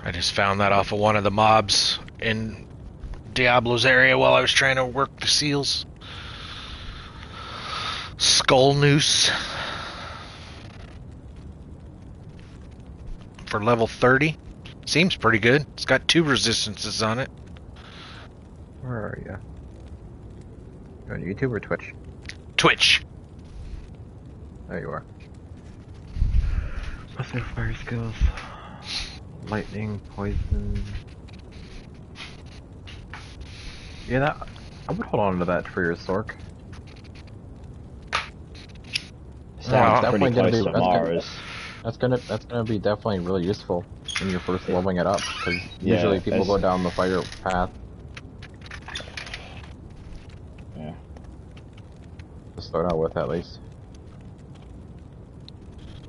I just found that off of one of the mobs in Diablo's area while I was trying to work the seals. Skull noose. For level 30. Seems pretty good. It's got 2 resistances on it. Where are you? You on YouTube or Twitch? Twitch. There you are. What's their fire skills? Lightning, poison. Yeah, that I would hold on to that for your Sork. Sounds pretty close to Mara's. That's gonna be definitely really useful when you're first leveling it up, because usually people go down the fire path. Yeah. To start out with, at least.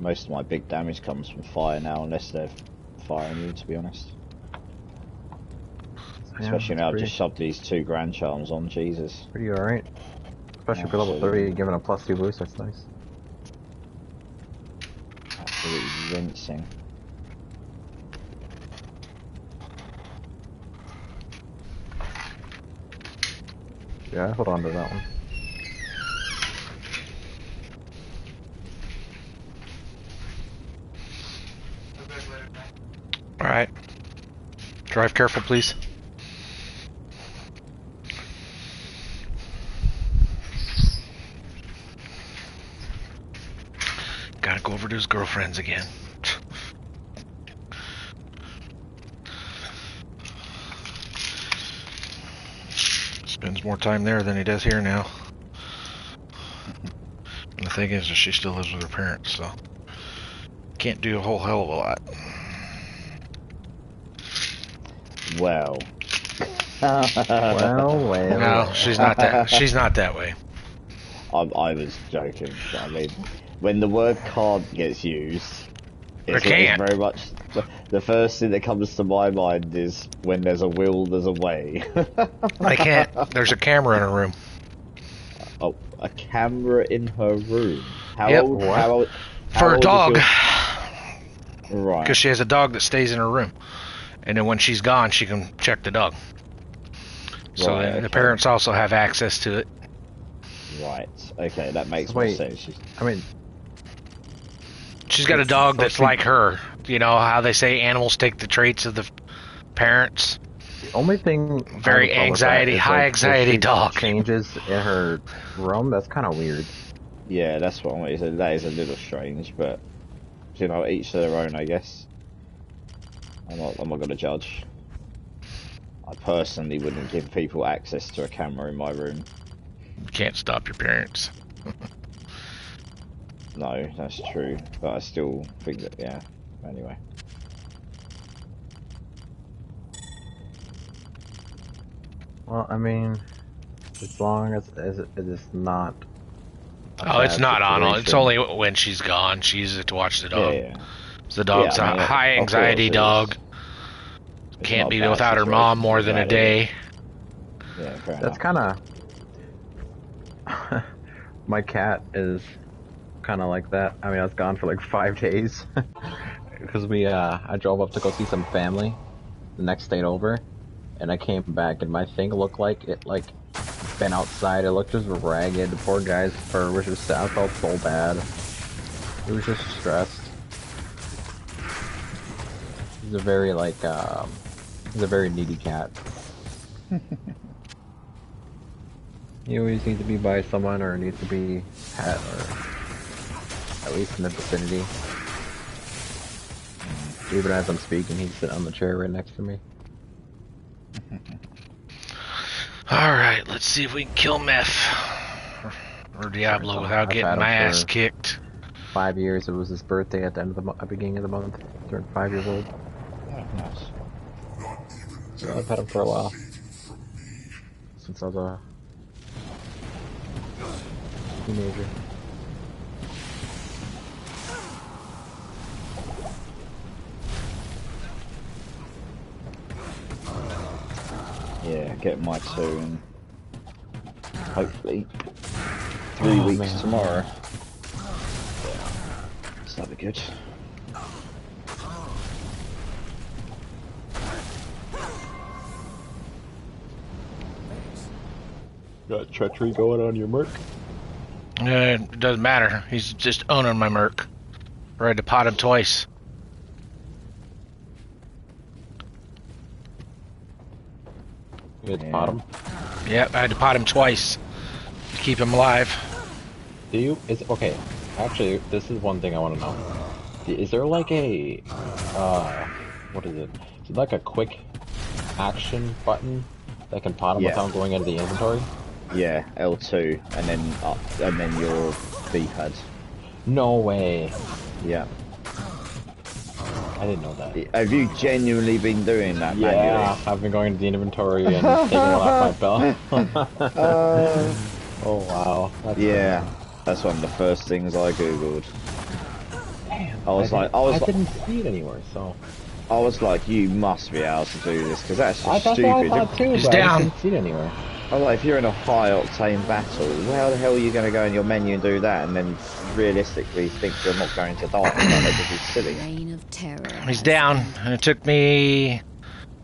Most of my big damage comes from fire now, unless they're fire immune, to be honest. Especially now I've just shoved these 2 grand charms on, Jesus. Pretty alright. Especially for level 30, given a +2 boost, that's nice. Absolutely rinsing. Yeah, hold on to that one. Alright. Drive careful, please. Gotta go over to his girlfriend's again. Spends more time there than he does here now. And the thing is that she still lives with her parents, so can't do a whole hell of a lot. Well. well. No, she's not that. She's not that way. I was joking. I mean, when the word can't gets used, it's very much the first thing that comes to my mind is when there's a will, there's a way. I can't. There's a camera in her room. Oh, a camera in her room. How Yep. old? How old? For a dog. Right. Because she has a dog that stays in her room, and then when she's gone, she can check the dog. So Right, the parents also have access to it. Right. Okay, that makes more sense. I mean, she's got a dog that's like her. You know how they say animals take the traits of the parents. The only thing very anxiety, high anxiety dog changes in her room. That's kind of weird. Yeah, that's what I mean. That is a little strange, but you know, each to their own, I guess. I'm not gonna judge. I personally wouldn't give people access to a camera in my room. You can't stop your parents. No, that's true, but I still think that, yeah. Anyway. Well, I mean, as long as it is not. Oh, it's not on. It's only when she's gone. She uses it to watch the dog. Yeah. The dog's a high anxiety dog. Can't be without her mom more than a day. Yeah, fair That's kind of. My cat is kind of like that. I mean, I was gone for like 5 days because I drove up to go see some family the next day over, and I came back and my thing looked like it been outside. It looked just ragged. The poor guy's fur was just. I felt so bad. He was just stressed. He's a very he's a very needy cat. He always needs to be by someone, or needs to be pet, or at least in the vicinity. Even as I'm speaking, he's sitting on the chair right next to me. Alright, let's see if we can kill Meth. Or Diablo without getting my ass kicked. 5 years. It was his birthday at the end of the beginning of the month. Turned 5 years old. Oh, nice. So I've had him for a while. Since I was a teenager. Yeah, get my 2 and hopefully 3 weeks tomorrow. Yeah. So that'd be good. Got treachery going on your merc? It doesn't matter. He's just owning my merc. I had to pot him twice. You had to pot him? Yep, I had to pot him twice to keep him alive. Do you? Okay. Actually, this is one thing I want to know. Is there like a, what is it? Is it like a quick action button that can pot him without going into the inventory? Yeah, L2, and then up, and then your D-pad. No way. Yeah. I didn't know that. Have you genuinely been doing that manually? Yeah, I've been going to the inventory and taking one off my belt. Oh wow. That's one of the first things I googled. Damn, I didn't see it anywhere, so. I was like, you must be able to do this because that's just That's stupid. what I thought too, He's but down. I didn't see it anywhere. I was like, if you're in a high octane battle, how the hell are you going to go in your menu and do that, and then realistically think you're not going to die? That would be silly. Reign of terror. He's down, and it took me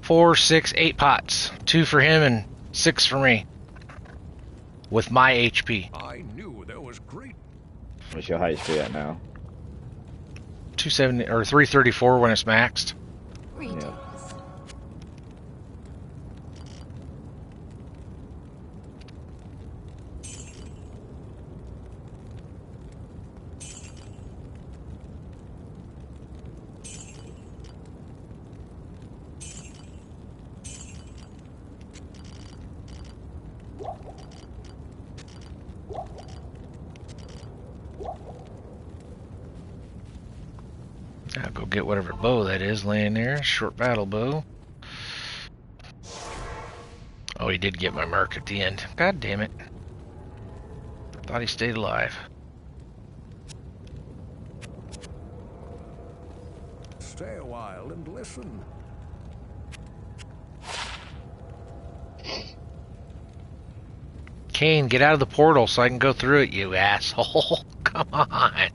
4, 6, 8 pots. 2 for him and 6 for me. With my HP. I knew there was great. What's your HP at now? 270 or 334 when it's maxed. Yeah. I'll go get whatever bow that is laying there. Short battle bow. Oh, he did get my merc at the end. God damn it. Thought he stayed alive. Stay a while and listen. Kane, get out of the portal so I can go through it, you asshole. Come on.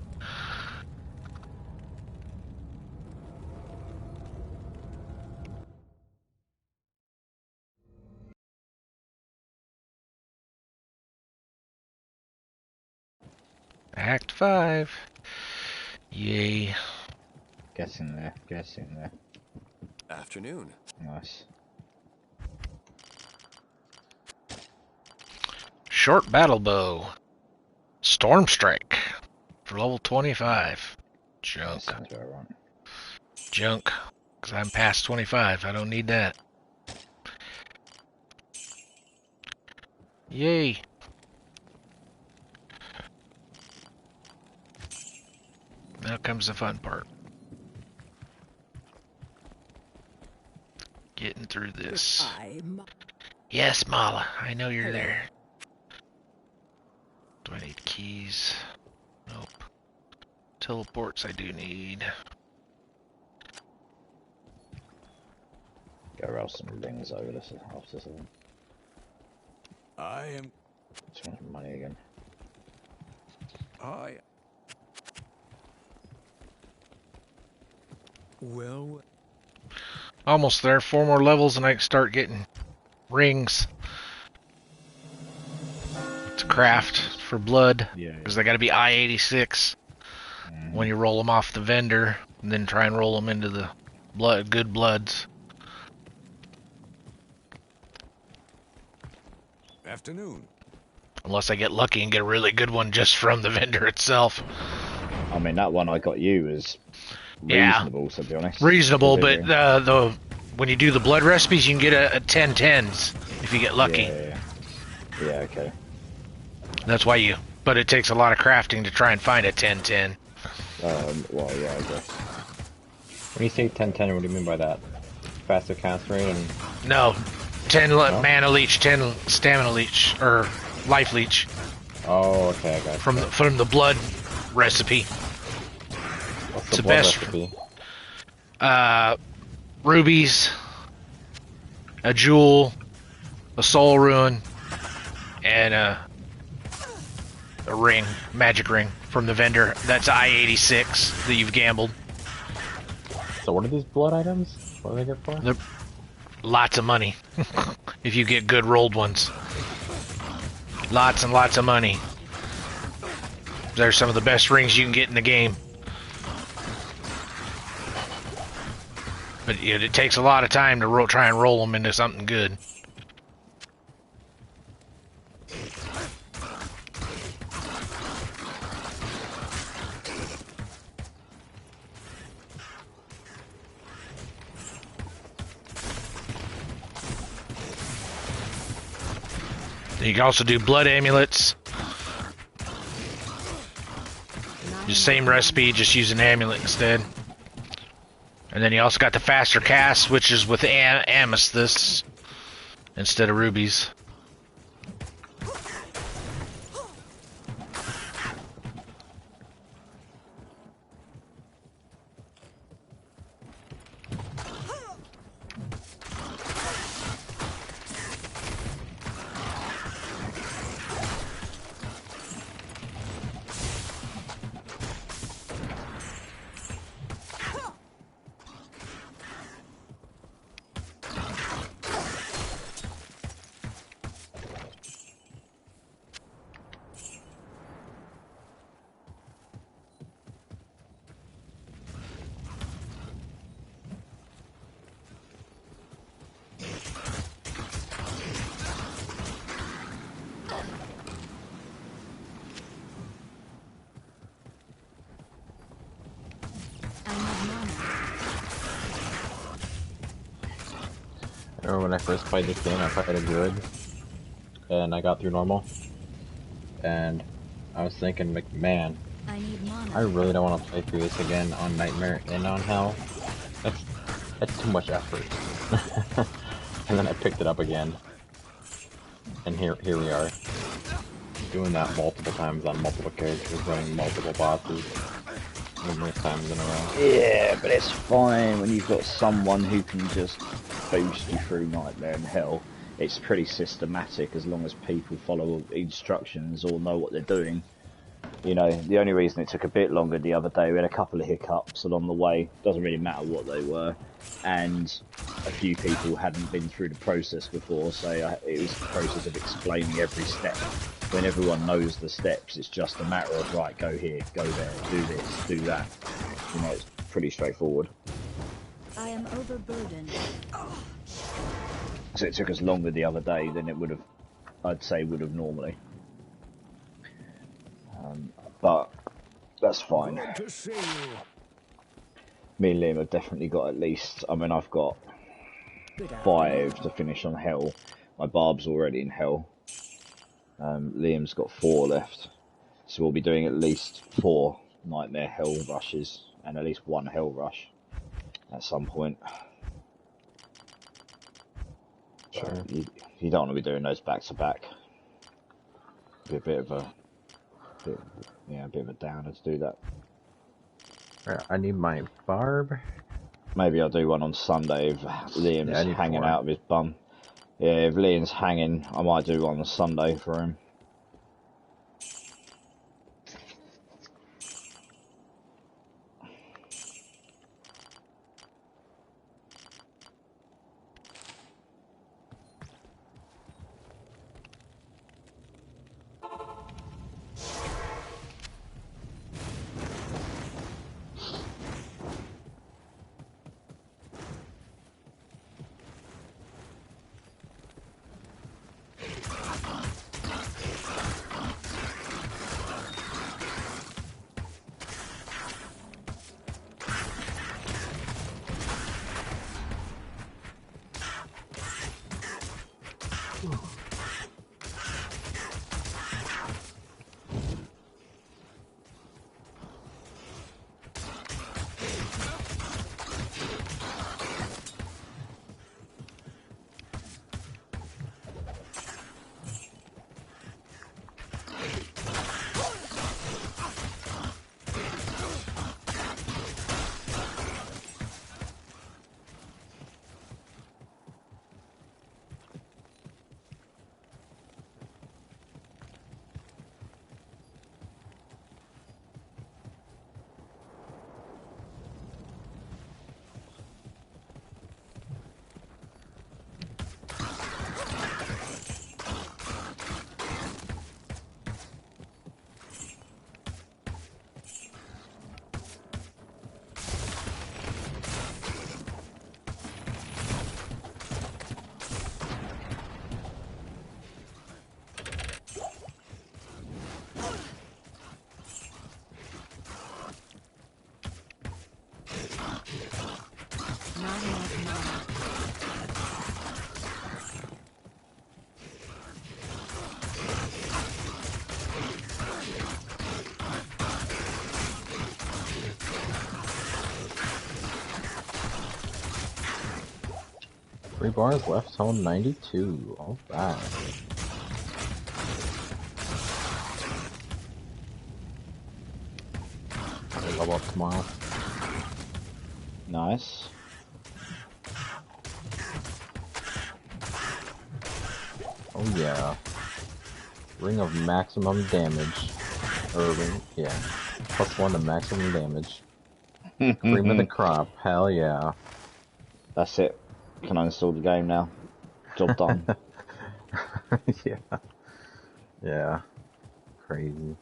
Act 5. Yay. Get in there. Get in there. Afternoon. Nice. Short battle bow. Storm strike. For level 25. Junk. Sounds about right. Junk. Because I'm past 25. I don't need that. Yay. Now comes the fun part. Getting through this. Yes, Mala. I know you're there. Do I need keys? Nope. Teleports I do need. Go roll some rings over this after something. I am. Just want some money again. I. Well. Almost there. 4 more levels and I can start getting rings to craft for blood. Yeah. Because they got to be I-86 when you roll them off the vendor, and then try and roll them into the good bloods. Afternoon. Unless I get lucky and get a really good one just from the vendor itself. I mean, that one I got you was reasonable, to be honest. Reasonable, but when you do the blood recipes, you can get a 10/10s if you get lucky. Yeah, okay. That's why but it takes a lot of crafting to try and find a 10/10. Well, yeah, I guess. When you say 10-10, what do you mean by that? Faster cast rate and... No, 10 mana leech, 10 stamina leech, or life leech. Oh, okay, I got it. From the blood recipe. What's It's the the blood best. recipe? Rubies, a jewel, a soul rune, and a ring, magic ring from the vendor. That's I-86 that you've gambled. So what are these blood items? What are they good for? They're lots of money if you get good rolled ones. Lots and lots of money. They're some of the best rings you can get in the game. But it takes a lot of time to try and roll them into something good. You can also do blood amulets. Just same recipe, just use an amulet instead. And then you also got the faster cast, which is with amethysts instead of rubies. I remember when I first played this game, I played it good, and I got through normal, and I was thinking, like, man, I really don't want to play through this again on Nightmare and on Hell. That's too much effort. And then I picked it up again, and here we are, doing that multiple times on multiple characters, running multiple bosses, numerous times in a row. Yeah, but it's fine when you've got someone who can just boost you through Nightmare and Hell. It's pretty systematic as long as people follow instructions or know what they're doing. You know, the only reason it took a bit longer the other day, we had a couple of hiccups along the way. Doesn't really matter what they were. And a few people hadn't been through the process before, so it was the process of explaining every step. When everyone knows the steps, it's just a matter of, right, go here, go there, do this, do that. You know, it's pretty straightforward. I am overburdened. So it took us longer the other day than it would have, I'd say, would have normally. But that's fine. Good to see you. Me and Liam have definitely got at least, I mean, I've got 5 to finish on Hell. My Barb's already in Hell. Liam's got 4 left. So we'll be doing at least 4 Nightmare Hell rushes and at least 1 Hell rush at some point. Sure. You don't want to be doing those back to back. Be a bit of a downer to do that. Right, I need my barb. Maybe I'll do one on Sunday if Liam's hanging 4. out of his bum. Yeah, if Liam's hanging, I might do one on Sunday for him. 3 bars left, home 92. Alright. I'll level up tomorrow. Nice. Oh yeah. Ring of maximum damage. Or ring, yeah. +1 to maximum damage. Cream of the crop, hell yeah. That's it. Can uninstall the game now. Job done. Yeah. Yeah. Crazy.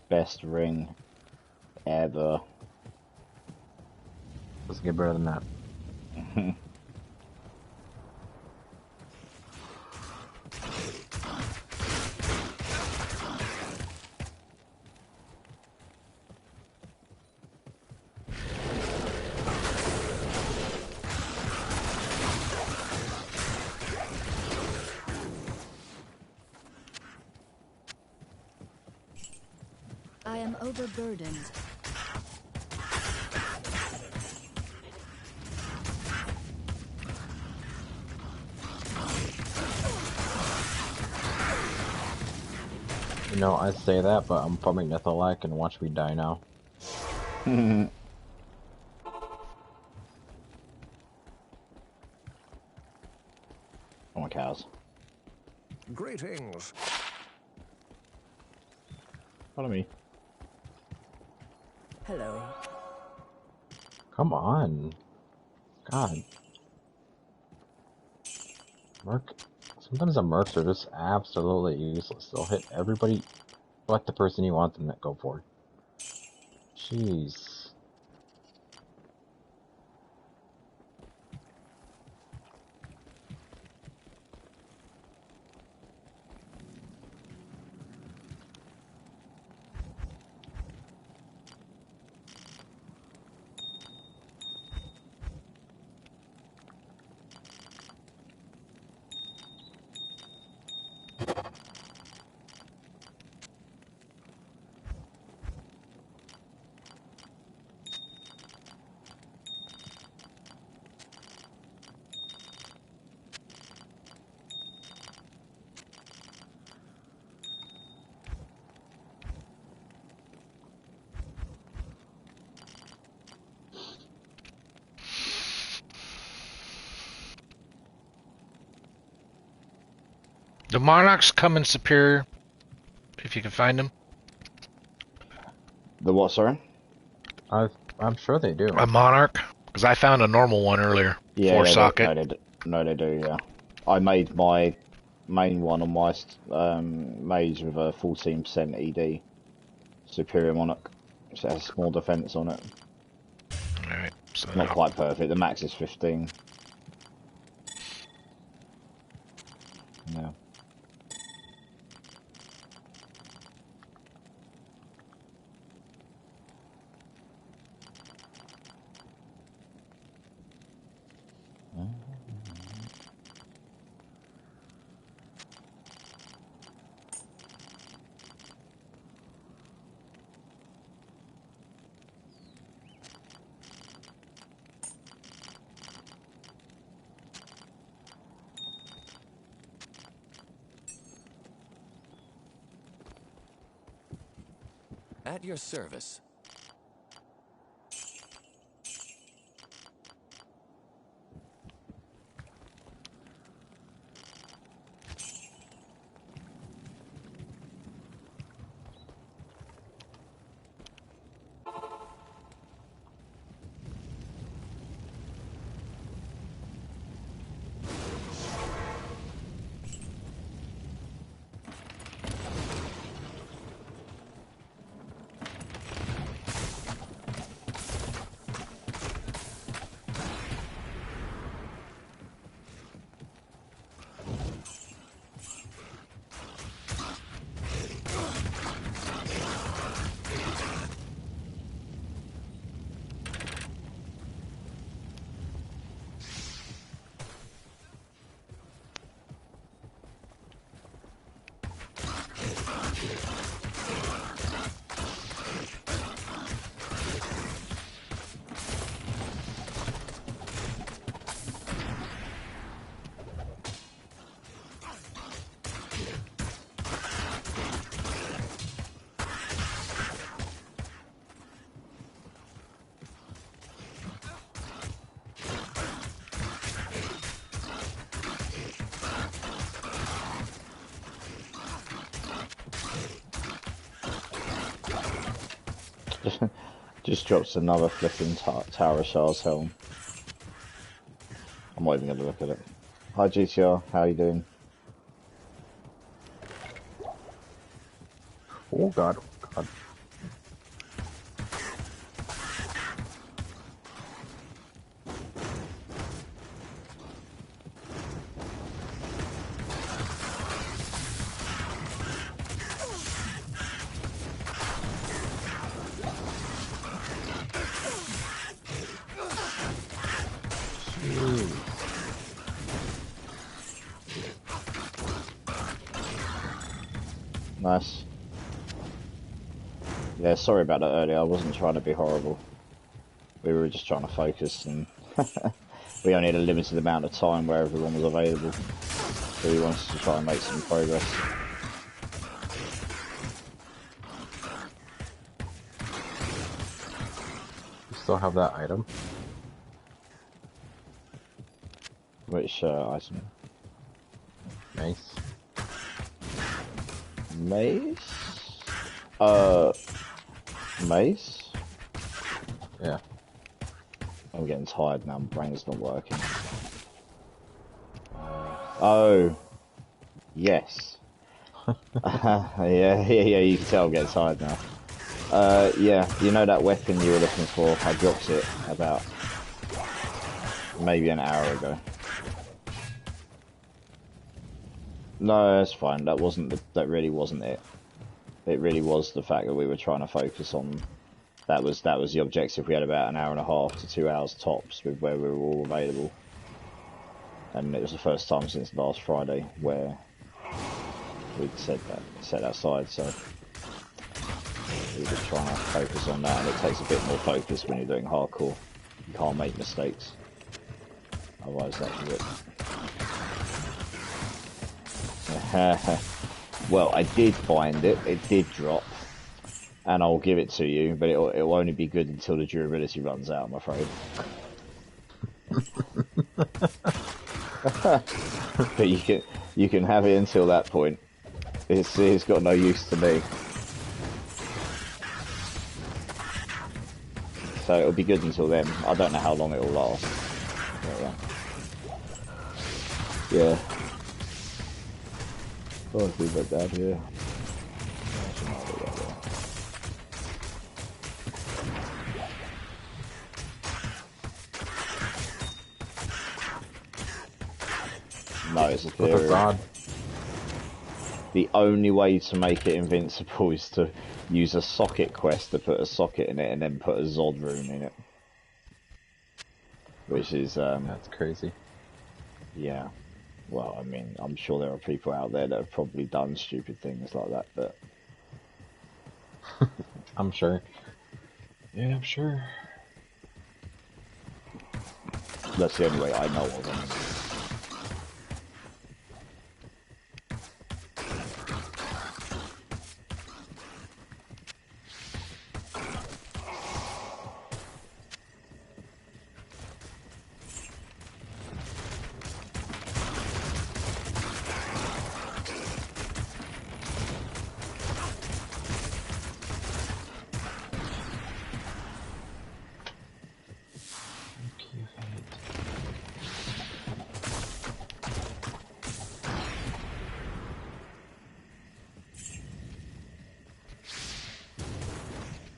Best ring ever. Let's get better than that. I am overburdened. You know, I say that, but I'm farming Nethalak and watch me die now. Oh my cows. Greetings. Follow me. Hello. Come on. God. Merc. Sometimes the mercs are just absolutely useless. They'll hit everybody but the person you want them to go for. Jeez. The Monarchs come in superior, if you can find them. The what, sorry? I'm sure they do. A Monarch, because I found a normal one earlier. Yeah, 4-socket. No, they do, yeah. I made my main one on my mage with a 14% ED. Superior Monarch. So it has more defense on it. Alright, so Not quite perfect. The max is 15. Yeah. At your service. Just drops another flipping Tower of Shards helm. I'm not even gonna look at it. Hi GTR, how you doing? Oh god, oh god. Nice. Yeah, sorry about that earlier. I wasn't trying to be horrible. We were just trying to focus, and we only had a limited amount of time where everyone was available. So we wanted to try and make some progress. You still have that item? Which item? Nice. Mace? Mace? Yeah. I'm getting tired now, my brain's not working. Oh. Yes. Yeah, you can tell I'm getting tired now. Yeah, you know that weapon you were looking for? I dropped it about maybe an hour ago. No, that's fine. That really wasn't it. It really was the fact that we were trying to focus on. That was the objective. We had about an hour and a half to 2 hours tops with where we were all available, and it was the first time since last Friday where we'd set that aside. So we were just trying to focus on that, and it takes a bit more focus when you're doing hardcore. You can't make mistakes, otherwise that's it. Well, I did find it. It did drop, and I'll give it to you, but it'll only be good until the durability runs out, I'm afraid. But you can have it until that point. It's got no use to me. So it'll be good until then. I don't know how long it'll last. But yeah. Oh, let's leave that down here. No, it's a theory. The only way to make it invincible is to use a socket quest to put a socket in it and then put a Zod rune in it. Which is, That's crazy. Yeah. Well, I mean, I'm sure there are people out there that have probably done stupid things like that, but... I'm sure. Yeah, I'm sure. That's the only way I know of them.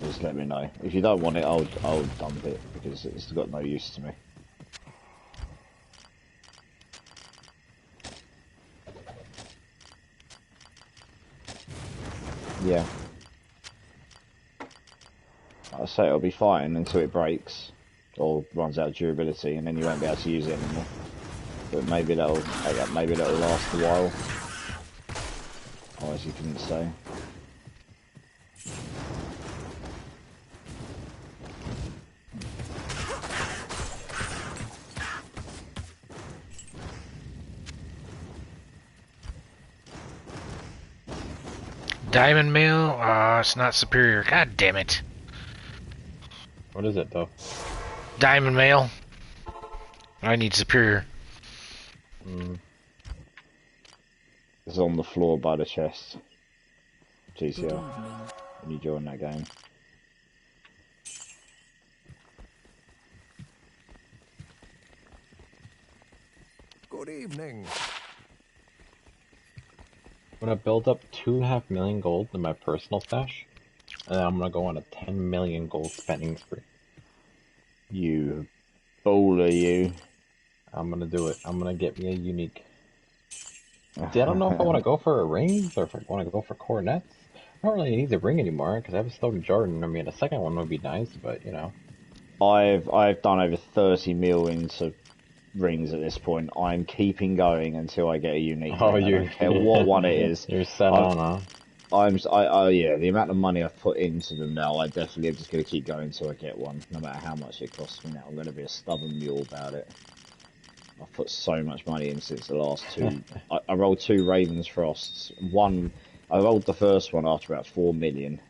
Just let me know. If you don't want it, I'll dump it because it's got no use to me. Yeah. I say it'll be fine until it breaks or runs out of durability, and then you won't be able to use it anymore. But maybe that'll last a while. Or as you couldn't say. Diamond mail? It's not superior. God damn it. What is it, though? Diamond mail. I need superior. It's on the floor by the chest. Good GCR. evening. When you join that game. evening. I'm gonna build up 2.5 million gold in my personal stash, and then I'm gonna go on a 10 million gold spending spree. You baller, you. I'm gonna do it. I'm gonna get me a unique. See, I don't know if I want to go for rings or if I want to go for cornets. I don't really need the ring anymore because I have a Stone Jordan. I mean, a second one would be nice, but you know. I've done over 30 mil into rings at this point. I'm keeping going until I get a unique Oh, ring. I you don't care what one it is. You're set I've, on, huh? yeah, the amount of money I've put into them now, I definitely am just going to keep going until I get one, no matter how much it costs me now. I'm going to be a stubborn mule about it. I've put so much money in since the last two. I rolled 2 Ravens Frosts. I rolled the first one after about 4 million.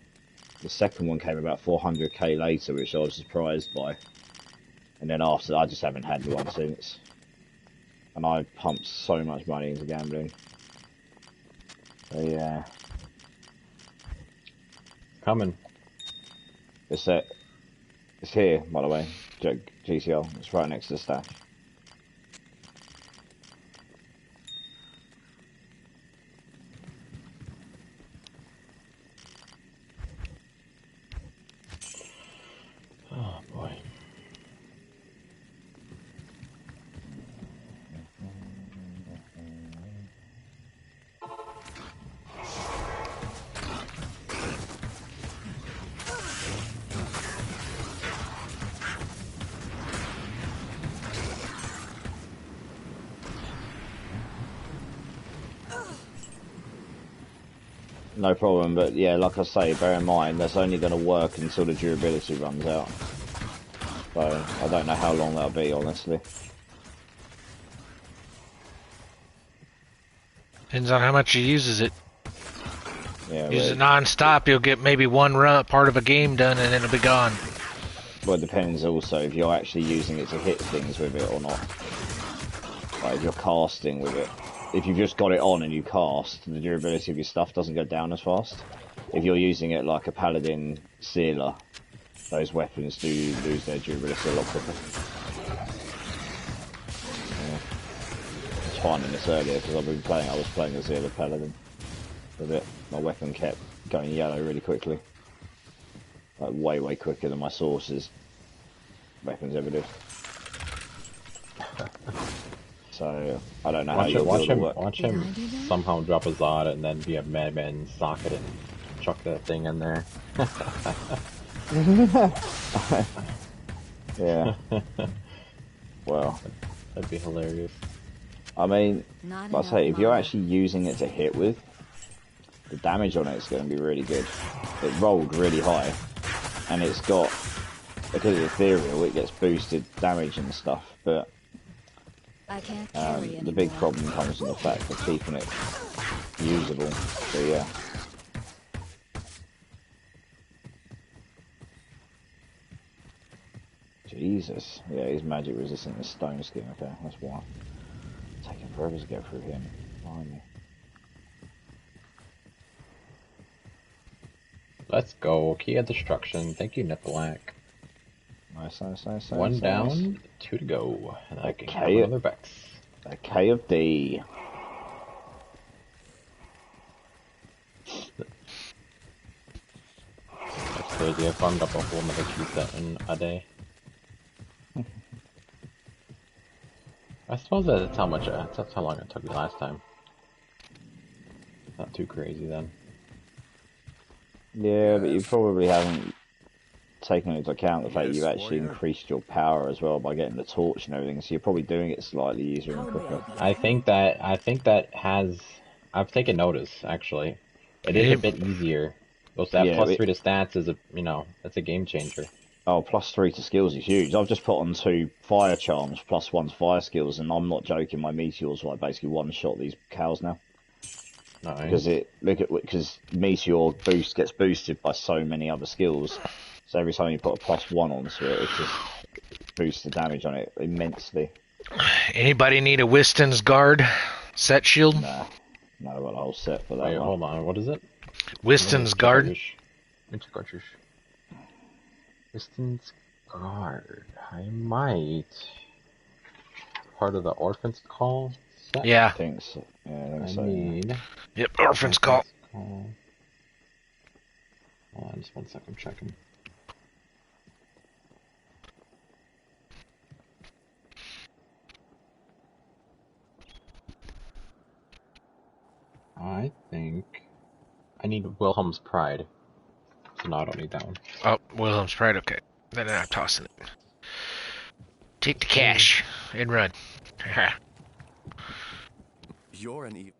The second one came about 400k later, which I was surprised by. And then after, I just haven't had one since. And I pumped so much money into gambling. So yeah. Coming. It's here, by the way. GCL. It's right next to the stash. Oh boy. No problem, but yeah, like I say, bear in mind, that's only going to work until the durability runs out. So, I don't know how long that'll be, honestly. Depends on how much he uses it. Yeah, Use it non-stop, you'll get maybe one part of a game done and then it'll be gone. well, it depends also if you're actually using it to hit things with it or not. Like, if you're casting with it. If you've just got it on and you cast, the durability of your stuff doesn't go down as fast. If you're using it like a paladin sealer, those weapons do lose their durability a lot quicker. Yeah. I was finding this earlier because I was playing a sealer paladin with it. My weapon kept going yellow really quickly. Like way quicker than my source's weapons ever do. So, I don't know how your build will work. Watch him somehow drop a Zod and then be a madman socket and chuck that thing in there. Yeah. Well, that'd be hilarious. I mean, like I say, if you're actually using it to hit with, the damage on it's going to be really good. It rolled really high, and it's got, because it's ethereal, it gets boosted damage and stuff, but the big problem comes from the fact of keeping it usable, so yeah. Jesus. Yeah, he's magic resistant to stone skin, okay, that's why. It's taking forever to get through him. Blimey. Let's go. Key of destruction. Thank you, Nipalak. Nice. One down, 2 to go. And I can have another Vex. A K of D. That's crazy. I farmed up a whole another key set in a day. I suppose that's how long it took me last time. Not too crazy then. Yeah, but you probably haven't taken into account the fact you've actually increased your power as well by getting the torch and everything, so you're probably doing it slightly easier and quicker. I think that I've taken notice, actually. It is a bit easier. That +3 to stats is that's a game changer. Oh, +3 to skills is huge. I've just put on 2 fire charms +1 to fire skills, and I'm not joking, my meteors like basically one-shot these cows now. Nice. Because meteor gets boosted by so many other skills. So every time you put a +1 onto it, it just boosts the damage on it immensely. Anybody need a Wiston's Guard set shield? Nah, I've got a whole set for that. Wait, one. hold on, what is it? Wiston's Guard. Wiston's Guard. I might. Part of the Orphan's Call? set? Yeah. I think so. Yeah, I think I so. need... Yep, orphan's call. Hold on, just 1 second, I'm checking. I think I need Wilhelm's Pride. So no, I don't need that one. Oh, Wilhelm's Pride, okay. Then I'm tossing it. Take the cash and run. You're an evil.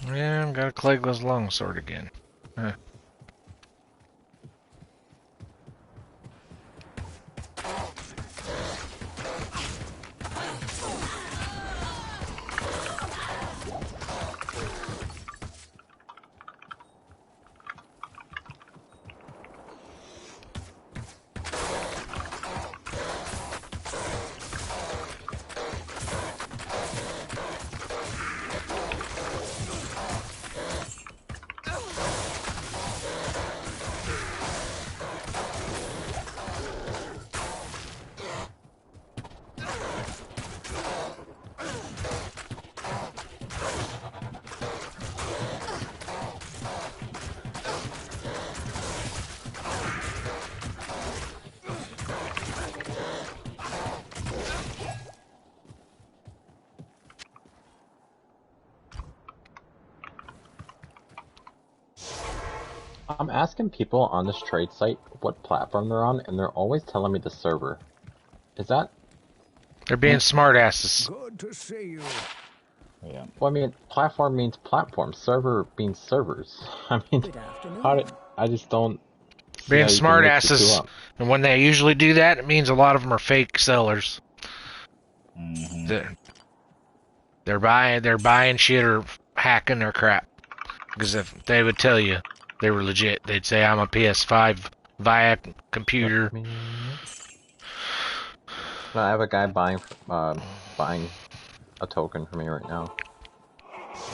Yeah, I'm gonna Clegla's longsword again. Huh. I'm asking people on this trade site what platform they're on, and they're always telling me the server. Is that... They're being smartasses. Good to see you. Yeah. Well, I mean, platform means platform. Server means servers. I mean, Good afternoon. how did... I just don't... see Being how you can mix the two smartasses. up. And when they usually do that, it means a lot of them are fake sellers. Mm-hmm. They're buying shit or hacking their crap. Because if they would tell you they were legit, they'd say I'm a PS5 via computer. No, I have a guy buying a token for me right now,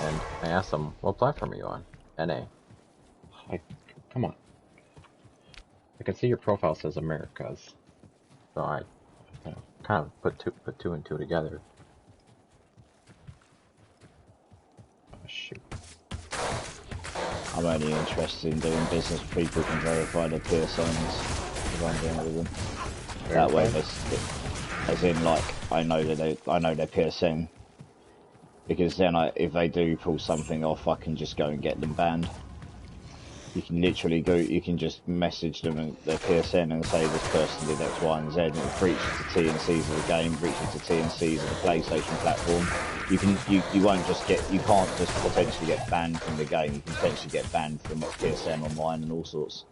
and I asked him, "What platform are you on?" NA. Come on. I can see your profile says Americas, so I kind of put two and two together. Oh shoot. I'm only interested in doing business with people who can verify their PSNs if I'm doing with them. That way, as in, like, I know their PSN, because then if they do pull something off, I can just go and get them banned. You can literally go, you can just message them and their PSN and say this person did X, Y, and Z, and it breaches the TNCs of the game, breaches the TNCs of the PlayStation platform. You won't just get, you can't just potentially get banned from the game. You can potentially get banned from PSN online and all sorts.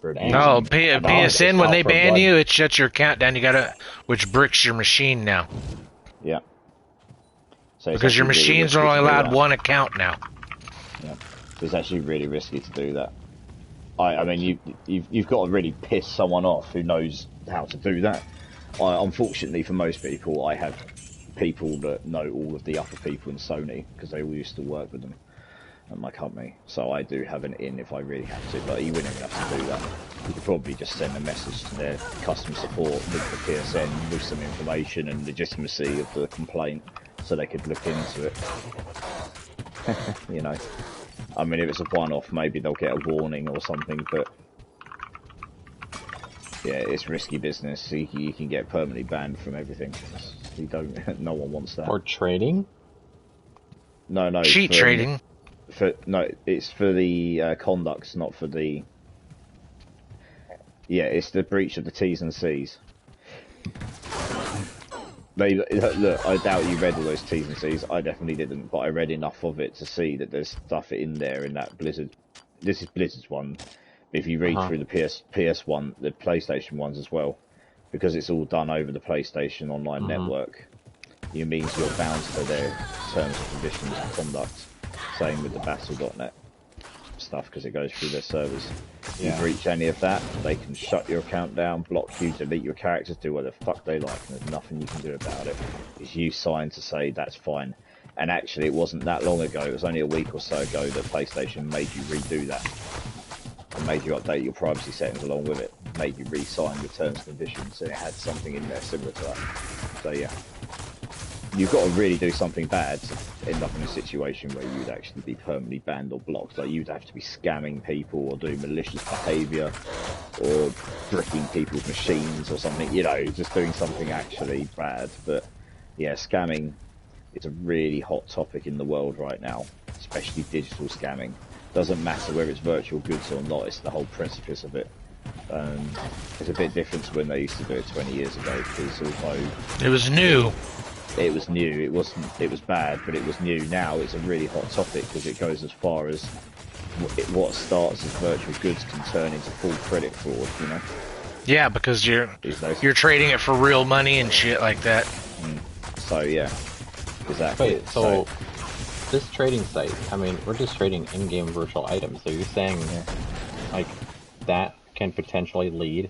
No, PSN, when they ban you, it shuts your account down. Which bricks your machine now. Yeah. So because your machines are only allowed one account now. Yeah. So it's actually really risky to do that. I mean, you've got to really piss someone off who knows how to do that. Unfortunately for most people, I have people that know all of the upper people in Sony because they all used to work with them. at my company, so I do have an in if I really have to, but you wouldn't even have to do that. You could probably just send a message to their customer support, link the PSN with some information and legitimacy of the complaint, so they could look into it. You know, I mean, if it's a one-off, maybe they'll get a warning or something, but yeah, it's risky business. You can get permanently banned from everything. You don't. No one wants that. Or trading? No. Cheat trading. No, it's for the conducts, not for the. Yeah, it's the breach of the T's and C's. Look, I doubt you read all those T's and C's. I definitely didn't, but I read enough of it to see that there's stuff in there in that Blizzard. This is Blizzard's one. If you read through the PS1, the PlayStation ones as well, because it's all done over the PlayStation Online network, it means you're bound to their terms and conditions of conduct. Same with the Battle.net stuff, because it goes through their servers. You breach any of that, they can shut your account down, block you, delete your characters, do whatever the fuck they like, and there's nothing you can do about it. It's you signed to say that's fine. And actually, it wasn't that long ago, it was only a week or so ago that PlayStation made you redo that. And made you update your privacy settings along with it. Made you re-sign your terms and conditions, and it had something in there similar to that. So yeah. You've got to really do something bad to end up in a situation where you'd actually be permanently banned or blocked. Like, you'd have to be scamming people or doing malicious behaviour or bricking people's machines or something, you know, just doing something actually bad. But yeah, scamming is a really hot topic in the world right now, especially digital scamming. Doesn't matter whether it's virtual goods or not, it's the whole precipice of it. It's a bit different to when they used to do it 20 years ago, because although It was new. it was new, it was bad, but it was new. Now it's a really hot topic because it goes as far as what starts as virtual goods can turn into full credit fraud, you know? Yeah, because you're trading it for real money and shit like that. So yeah, exactly. Wait, so this trading site, I mean, we're just trading in-game virtual items, so you're saying like that can potentially lead?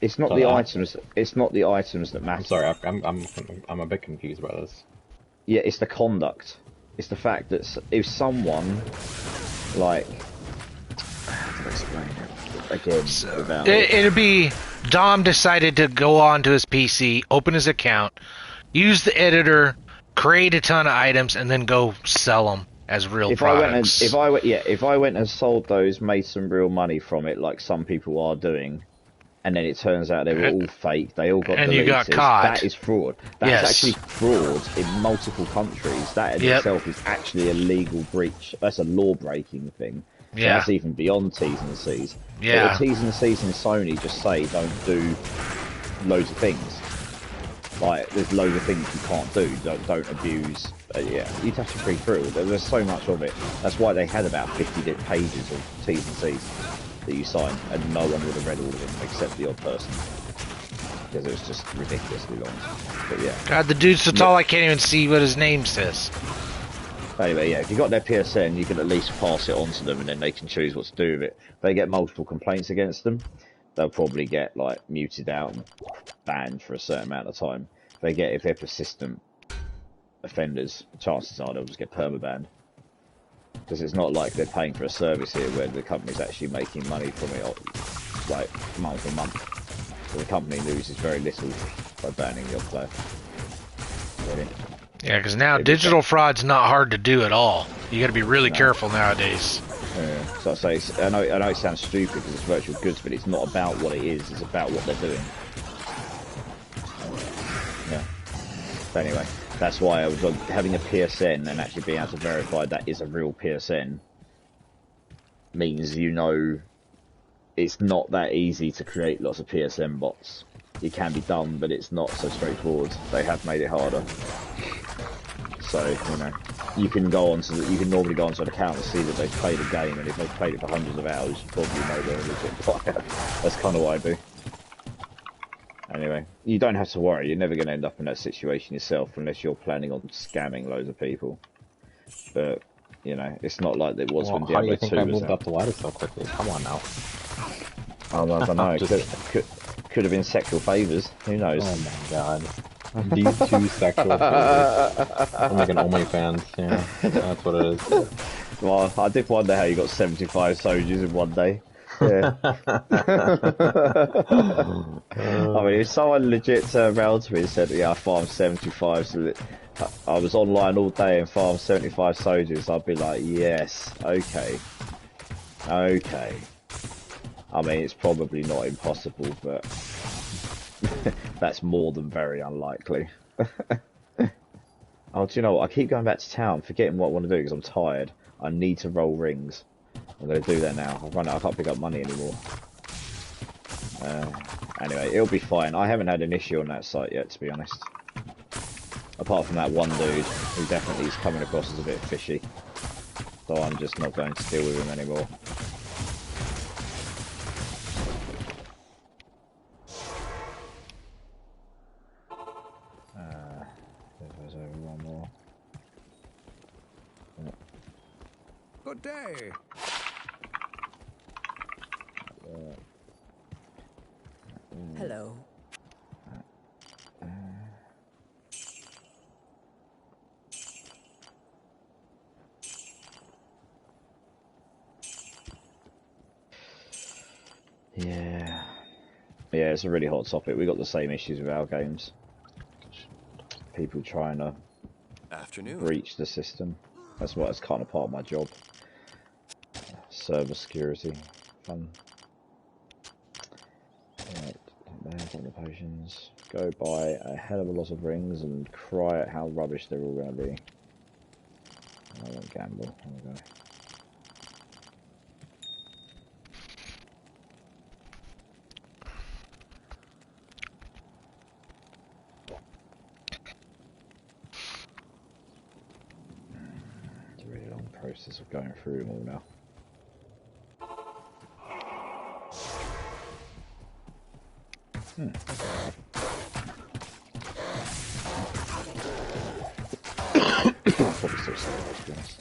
It's not the items. It's not the items that matter. I'm sorry, I'm a bit confused by this. Yeah, it's the conduct. It's the fact that if someone, like, how do I explain it again? It'd be Dom decided to go onto his PC, open his account, use the editor, create a ton of items, and then go sell them as real products. If I went and sold those, made some real money from it, like some people are doing. And then it turns out they were all fake. They all got deleted. You got caught. That is fraud. That's actually fraud in multiple countries. That in itself is actually a legal breach. That's a law-breaking thing. So that's even beyond T's and C's. Yeah. But the T's and C's in Sony just say don't do loads of things. Like, there's loads of things you can't do. Don't abuse. You'd have to read through. There's so much of it. That's why they had about 50 different pages of T's and C's that you sign, and no one would have read all of them except the odd person, because it was just ridiculously long. But yeah. God, the dude's so tall I can't even see what his name says. Anyway, yeah, if you got their PSN, you can at least pass it on to them, and then they can choose what to do with it. If they get multiple complaints against them, they'll probably get like muted out and banned for a certain amount of time. If they're persistent offenders, chances are they'll just get permabanned. Because it's not like they're paying for a service here where the company's actually making money from it, like, month on month. So the company loses very little by banning the odd player. Really? Yeah, because now digital fraud's not hard to do at all. You got to be really careful nowadays. Yeah. So I say, I know it sounds stupid because it's virtual goods, but it's not about what it is. It's about what they're doing. Yeah. But anyway. That's why I was having a PSN and actually being able to verify that is a real PSN means you know it's not that easy to create lots of PSN bots. It can be done, but it's not so straightforward. They have made it harder. So, you know, you can normally go onto an account and see that they've played a game, and if they've played it for hundreds of hours, you probably know they're a legit player. That's kind of what I do. Anyway, you don't have to worry. You're never going to end up in that situation yourself unless you're planning on scamming loads of people. But, you know, it's not like it was when Diablo 2 was out. How do you think I moved up the ladder so quickly? Come on now. I don't know. Could have been sexual favours. Who knows? Oh my god. These two sexual predators. I'm like an OnlyFans, yeah. That's what it is. Well, I did wonder how you got 75 soldiers in one day. Yeah. I mean, if someone legit turned around to me and said, yeah, I farmed 75, so that I was online all day and farmed 75 soldiers, I'd be like, yes, okay. Okay. I mean, it's probably not impossible, but that's more than very unlikely. Oh, do you know what? I keep going back to town, forgetting what I want to do because I'm tired. I need to roll rings. I'm going to do that now. I've run out. I can't pick up money anymore. Anyway, it'll be fine. I haven't had an issue on that site yet, to be honest. Apart from that one dude who definitely is coming across as a bit fishy. So I'm just not going to deal with him anymore. There's over one more. Good day. Hello. Yeah, it's a really hot topic. We got the same issues with our games. People trying to Afternoon. breach the system. That's what it's kind of part of my job. Server security. Fun. Right, there's all the potions. Go buy a hell of a lot of rings and cry at how rubbish they're all going to be. I won't gamble. There we go. It's a really long process of going through them all now. Probably still something, to be honest.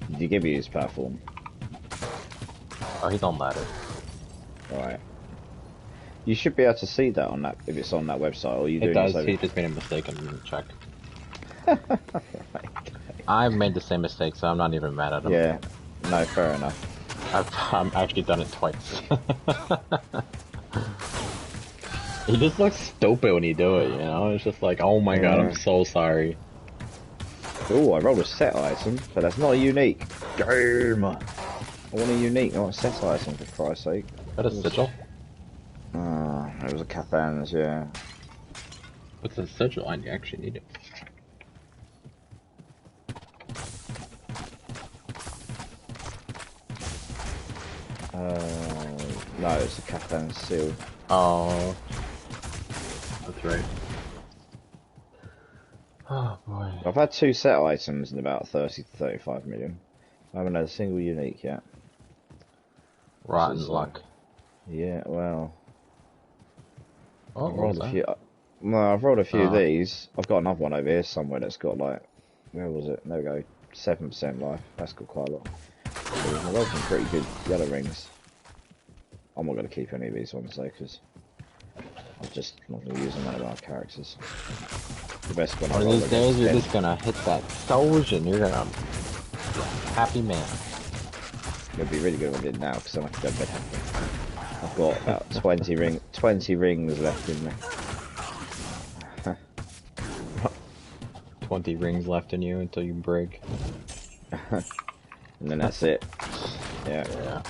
Did he give you his platform? Oh, he don't matter. Alright. You should be able to see that on that if it's on that website, or you It doing does, this over... he just made a mistake and didn't check. I've made the same mistake, so I'm not even mad at him. Yeah. No, fair enough. I've actually done it twice. He just looks stupid when you do it, you know? It's just like, oh my god, I'm so sorry. Oh, I rolled a set item, but that's not a unique. Damn! I want a unique, not a set item, for Christ's sake. Is that a sigil? It was a Cathans, yeah. What's a sigil? I actually need it. No, it's a Cathan seal. Oh. That's right. Oh boy. I've had 2 set items in about 30 to 35 million. I haven't had a single unique yet. Rotten luck. Yeah, well... Oh, I've what rolled was a that? few... No, I've rolled a few of these. I've got another one over here somewhere that's got like... Where was it? There we go. 7% life. That's got quite a lot. I've rolled some pretty good yellow rings. I'm not going to keep any of these ones though, because I'm just not going to use them on our characters. The best one I One roll of these days, you're against just gonna hit that soldier and you're gonna... happy man. it would be really good if I did now, because then I could go to bed happy. I've got about 20 rings left in there. 20 rings left in you until you break. And then that's it. Yeah. Yeah.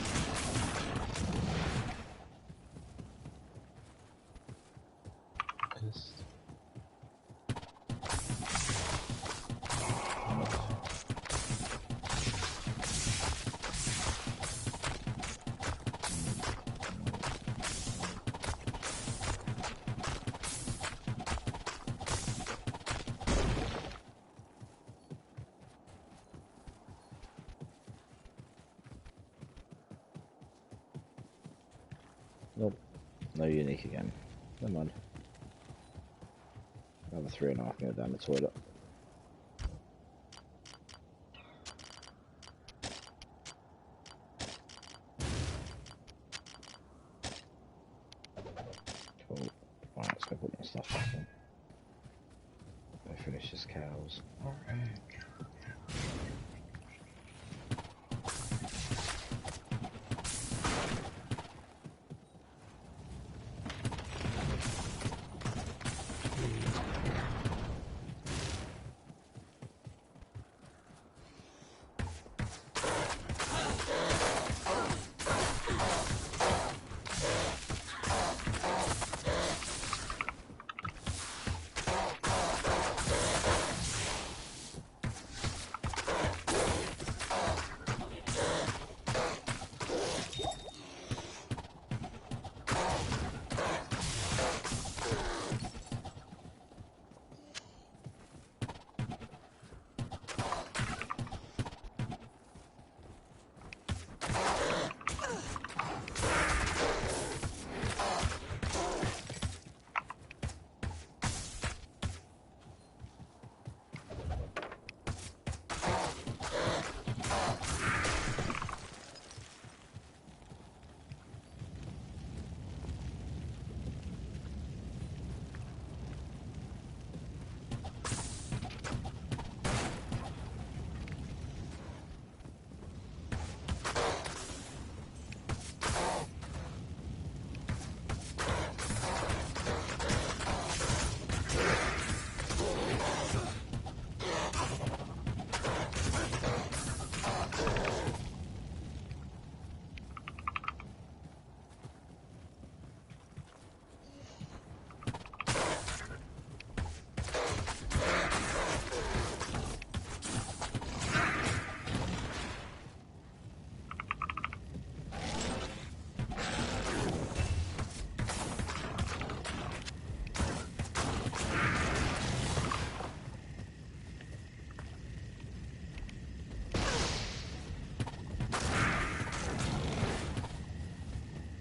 No unique again. Never mind. Another 3.5 minutes down the toilet. Cool. Right, let's go put my stuff back in. Go finish this cows. Alright.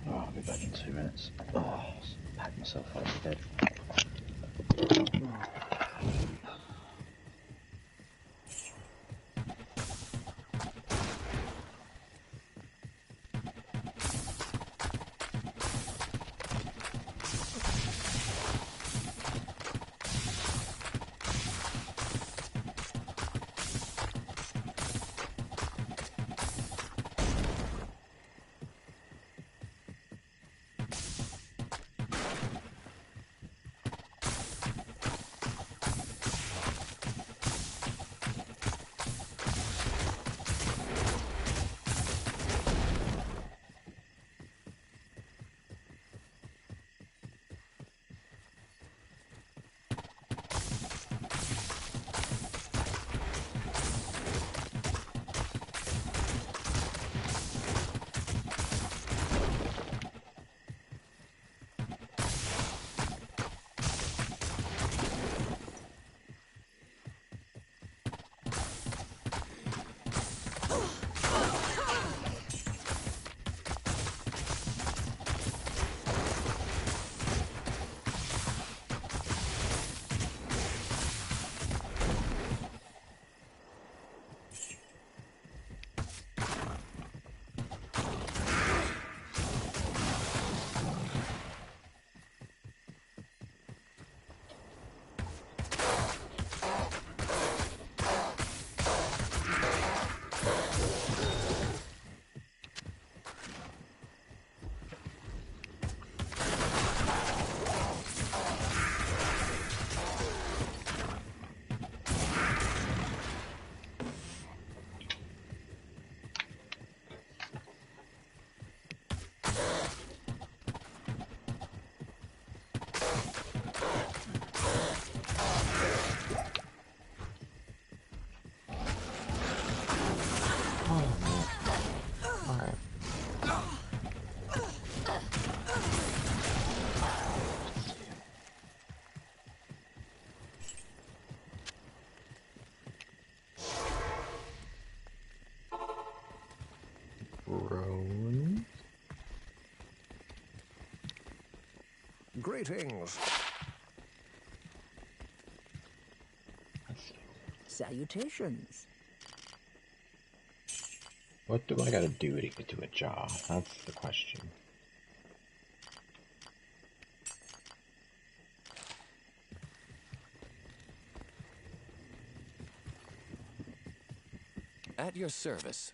I'll be back in 2 minutes. Oh, pack myself out of bed. Greetings. Salutations. What do I gotta do to get to a job? That's the question. At your service.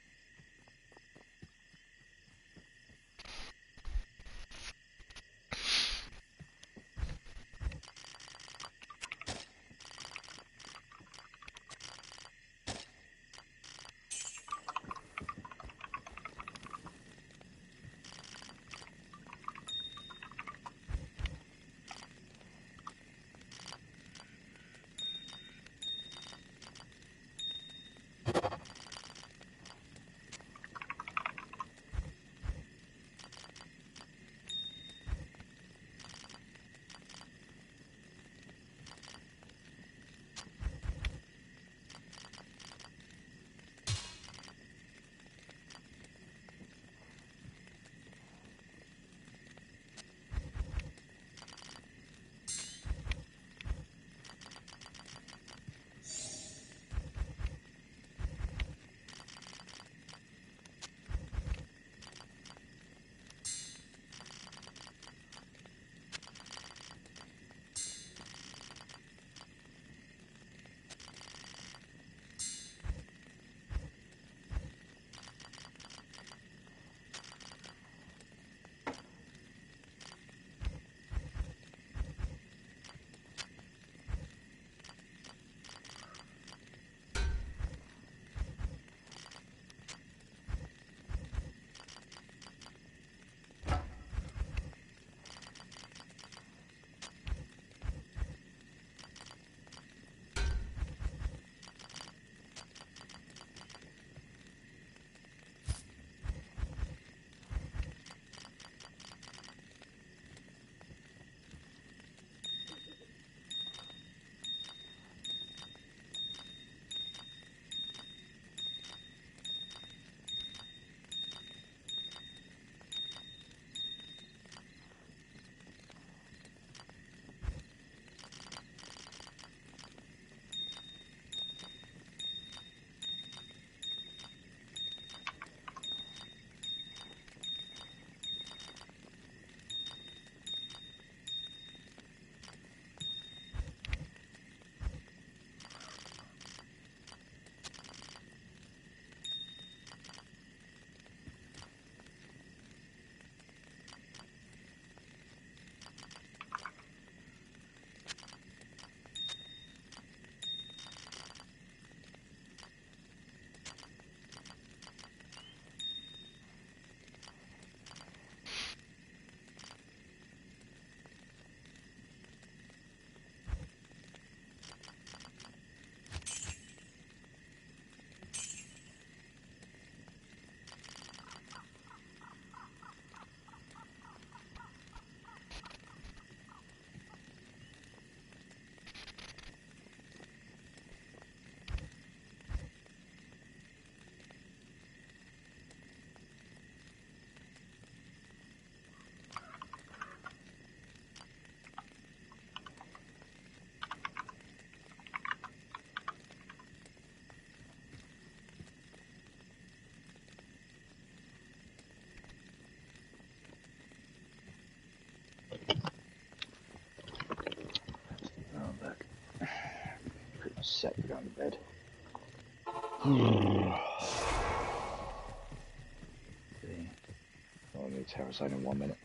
Set to go to bed. See. I'll need Terracide in 1 minute.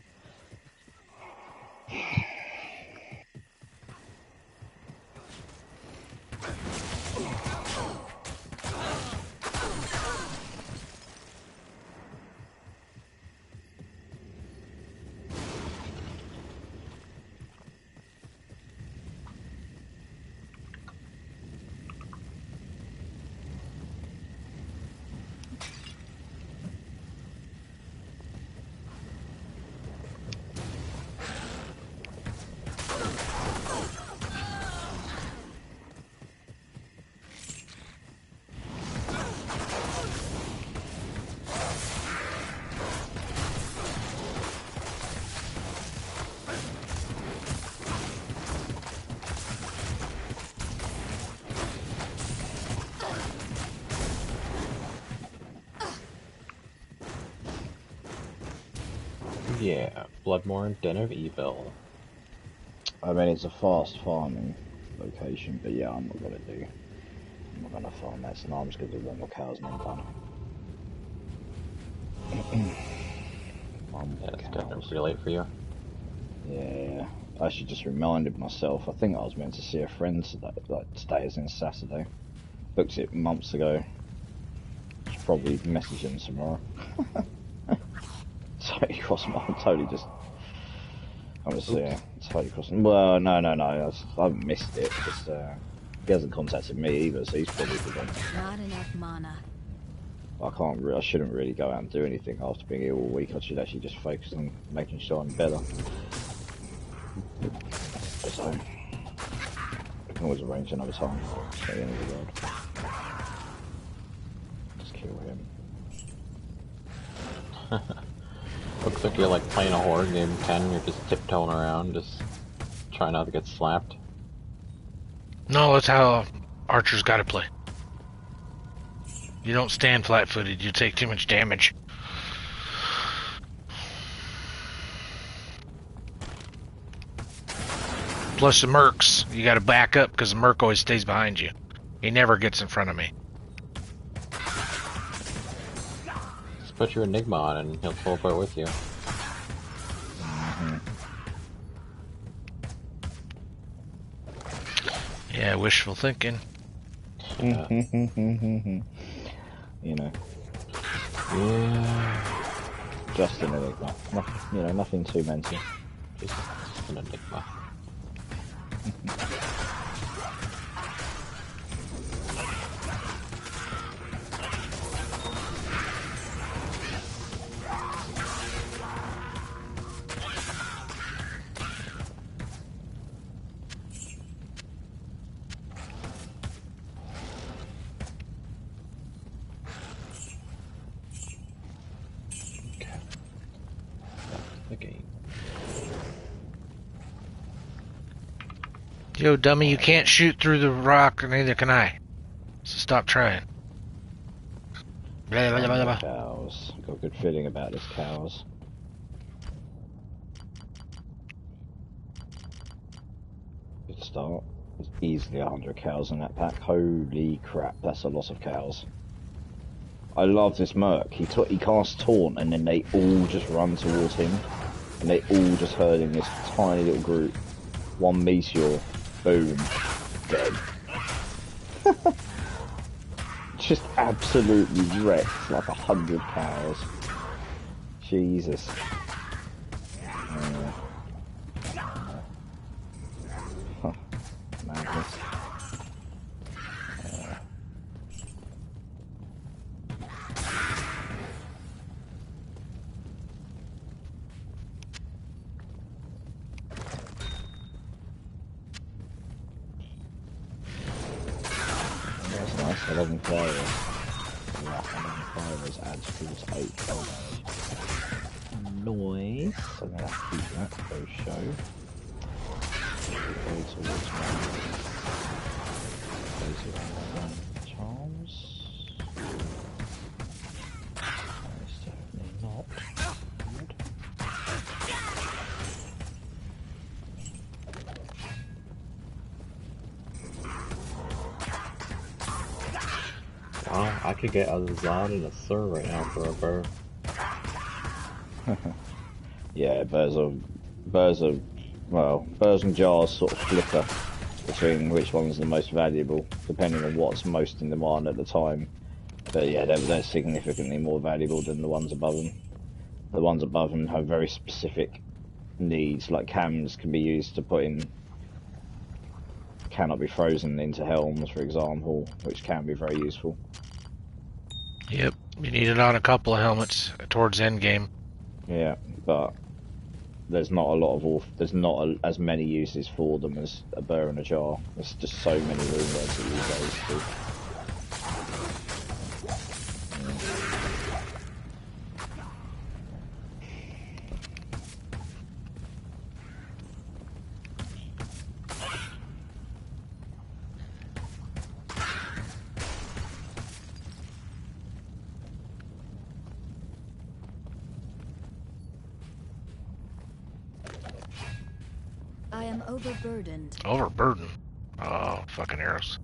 yeah, Bloodborne, Den of Evil. I mean, it's a fast farming location, but yeah, I'm not gonna farm that, so now I'm just gonna do one more cows and I'm done. One Yeah, more it's getting cows. pretty late for you. Yeah, I actually just reminded myself, I think I was meant to see a friend today, like today as in Saturday. Booked it months ago. Should probably message him tomorrow. Totally crossed my, totally just, I'm just, yeah, totally crossed, well, no, I haven't missed it, just, he hasn't contacted me either, so he's probably forgotten. Not enough mana. I shouldn't really go out and do anything after being ill all week. I should actually just focus on making sure I'm better. So, we can always arrange another time. It's not the end of the world. Just kill him. Looks like you're like playing a horror game, Ken. You're just tiptoeing around, just trying not to get slapped. No, that's how archers gotta play. You don't stand flat-footed, you take too much damage. Plus the mercs, you gotta back up because the merc always stays behind you. He never gets in front of me. Just put your Enigma on and he'll teleport with you. Yeah, wishful thinking. Yeah. You know, Yeah. just an enigma. Nothing too mental. Just an Enigma. The game. Yo, dummy, you can't shoot through the rock, and neither can I. So stop trying. Blah, blah, blah, blah. Cows. I've got a good feeling about this cows. Good start. There's easily 100 cows in that pack. Holy crap, that's a lot of cows. I love this merc. He casts taunt and then they all just run towards him. And they all just herd in this tiny little group. One meteor. Boom. Dead. Just absolutely wrecked like 100 cows. Jesus. Madness. That's nice, 11 flyers. Yeah, 11 flyers adds 4 to 8 cold damage. Nice. I'm gonna have to keep that for those show. Go towards one charms. That's definitely not good. Wow, I could get a Zod and a Sir right now for a burr. Yeah, birds and jars sort of flicker between which one's the most valuable, depending on what's most in demand at the time. But yeah, they're significantly more valuable than the ones above them. The ones above them have very specific needs, like cams can be used to put in, cannot be frozen into helms, for example, which can be very useful. Yep, you need it on a couple of helmets towards end game. Yeah, but there's not as many uses for them as a burr and a jar. There's just so many rune words that use those too. overburdened. Overburdened. Oh, fucking arrows.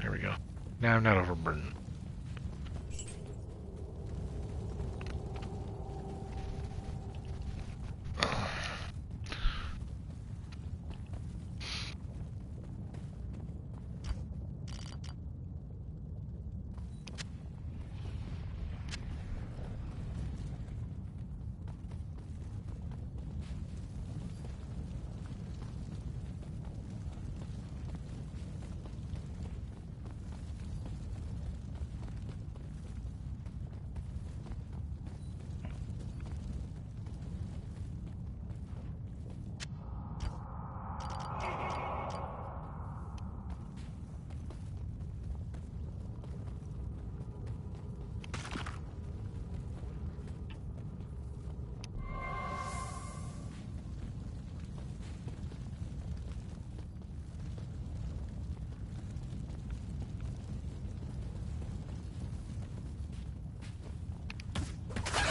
There we go. No, I'm not overburdened.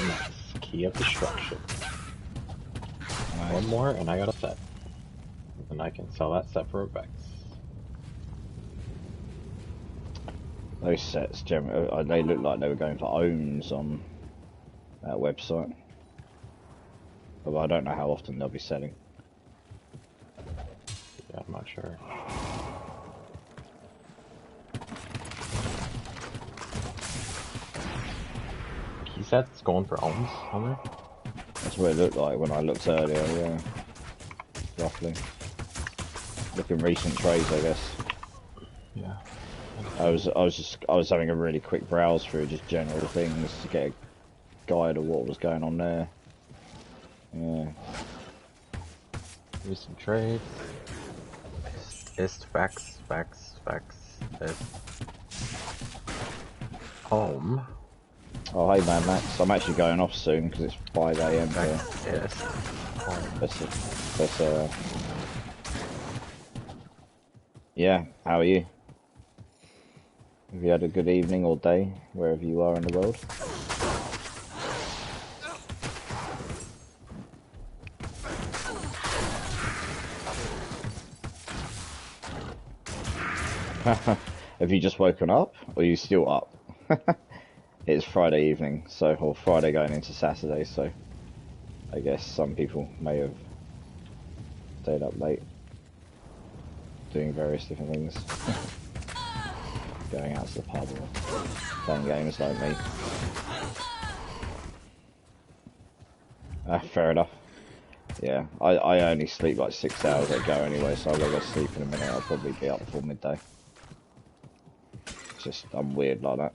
Nice. Key of destruction. Nice. One more, and I got a set. And I can sell that set for a Vex. Those sets, generally, they look like they were going for ohms on that website. But I don't know how often they'll be selling. Yeah, I'm not sure. Key set's going for ohms on there? That's what it looked like when I looked earlier, yeah. Roughly. Looking recent trades, I guess. Yeah. I was having a really quick browse through just general things to get a guide of what was going on there. Yeah. Recent trade. Ist, Vex, Ist. Home. Oh, hey man, Max. I'm actually going off soon because it's 5 AM here. Ist. Home. But, yeah, how are you? Have you had a good evening or day, wherever you are in the world? Have you just woken up, or are you still up? It's Friday evening, or Friday going into Saturday, so I guess some people may have stayed up late, doing various different things. Going out to the pub or playing games like me. Fair enough. Yeah, I only sleep like 6 hours ago anyway, so I'll go to sleep in a minute. I'll probably be up before midday. It's just, I'm weird like that.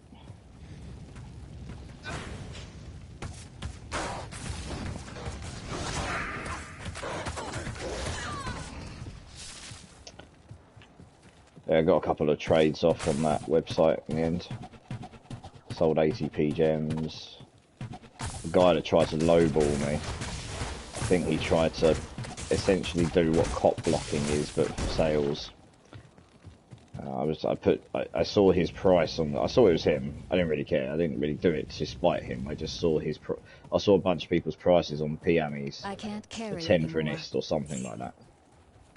Yeah, I got a couple of trades off on that website in the end. Sold ATP gems. The guy that tried to lowball me, I think he tried to essentially do what cop blocking is, but for sales. I saw his price on. I saw it was him. I didn't really care. I didn't really do it to spite him. I just saw I saw a bunch of people's prices on PMEs. I can't carry 10 for an anymore. ist or something like that.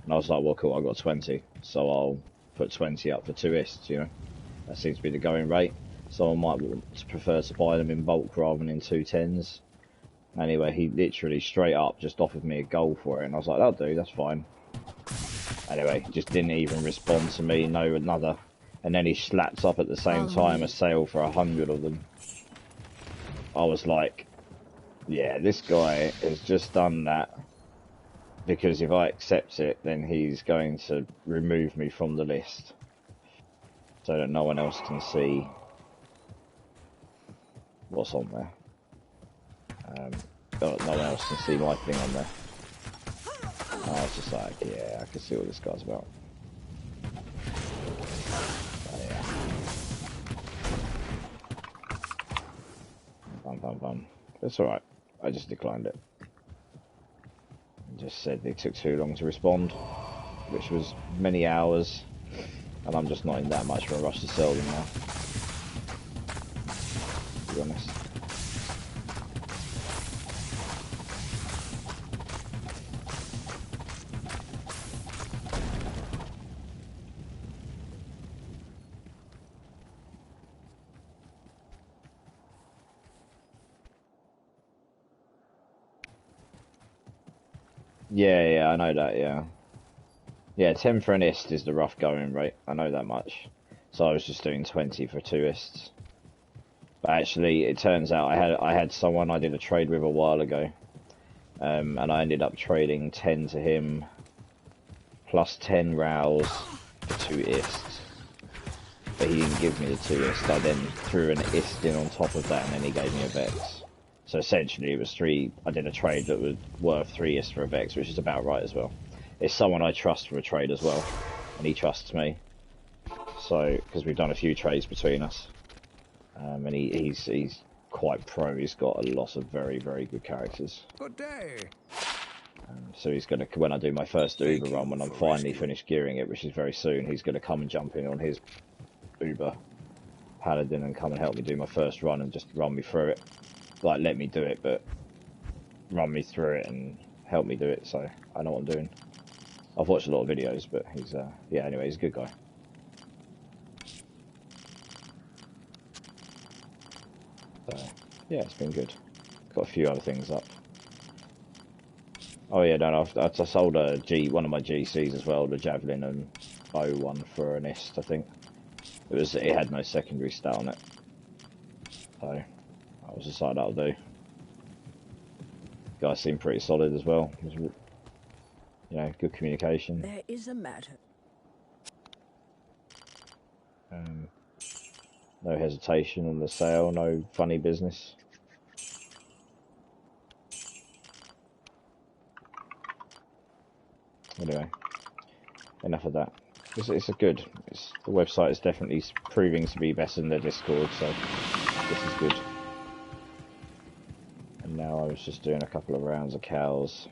And I was like, well, cool. I got 20, so I'll put 20 up for 2 ists. You know, that seems to be the going rate. Someone might prefer to buy them in bulk rather than in 2 10s. Anyway, he literally straight up just offered me a goal for it, and I was like, that'll do, that's fine. Anyway, just didn't even respond to me, no another. And then he slaps up at the same time a sale for 100 of them. I was like, yeah, this guy has just done that because if I accept it, then he's going to remove me from the list so that no one else can see what's on there. No one else can see my thing on there. I was just like, yeah, I can see what this guy's about. Oh, yeah. Bum. That's alright. I just declined it. Just said it took too long to respond, which was many hours, and I'm just not in that much of a rush to sell them now, to be honest. Yeah, I know that, yeah. Yeah, 10 for an ist is the rough going rate. I know that much. So I was just doing 20 for 2 ists. But actually, it turns out I had someone I did a trade with a while ago. And I ended up trading 10 to him, plus 10 rows for 2 ists. But he didn't give me the 2 ist. I then threw an ist in on top of that, and then he gave me a vex. So essentially, it was 3. I did a trade that was worth 3 ist for a vex, which is about right as well. It's someone I trust for a trade as well, and he trusts me. So, because we've done a few trades between us, and he's quite pro. He's got a lot of very, very good characters. Good day. So he's gonna, when I do my first Uber run, when I'm finally finished gearing it, which is very soon, he's gonna come and jump in on his Uber Paladin and come and help me do my first run and just run me through it. Like, let me do it, but run me through it and help me do it, so I know what I'm doing. I've watched a lot of videos, but he's, yeah, anyway, he's a good guy. So, yeah, it's been good. Got a few other things up. Oh yeah, no, I sold one of my GCs as well, the Javelin and bow one for an ist, I think. It had no secondary stat on it. So, that was the side that'll do. Guy seemed pretty solid as well. It was, you know, good communication. There is a matter. No hesitation in the sale, no funny business. Anyway, enough of that. The website is definitely proving to be better than their Discord, so this is good. And now I was just doing a couple of rounds of cows,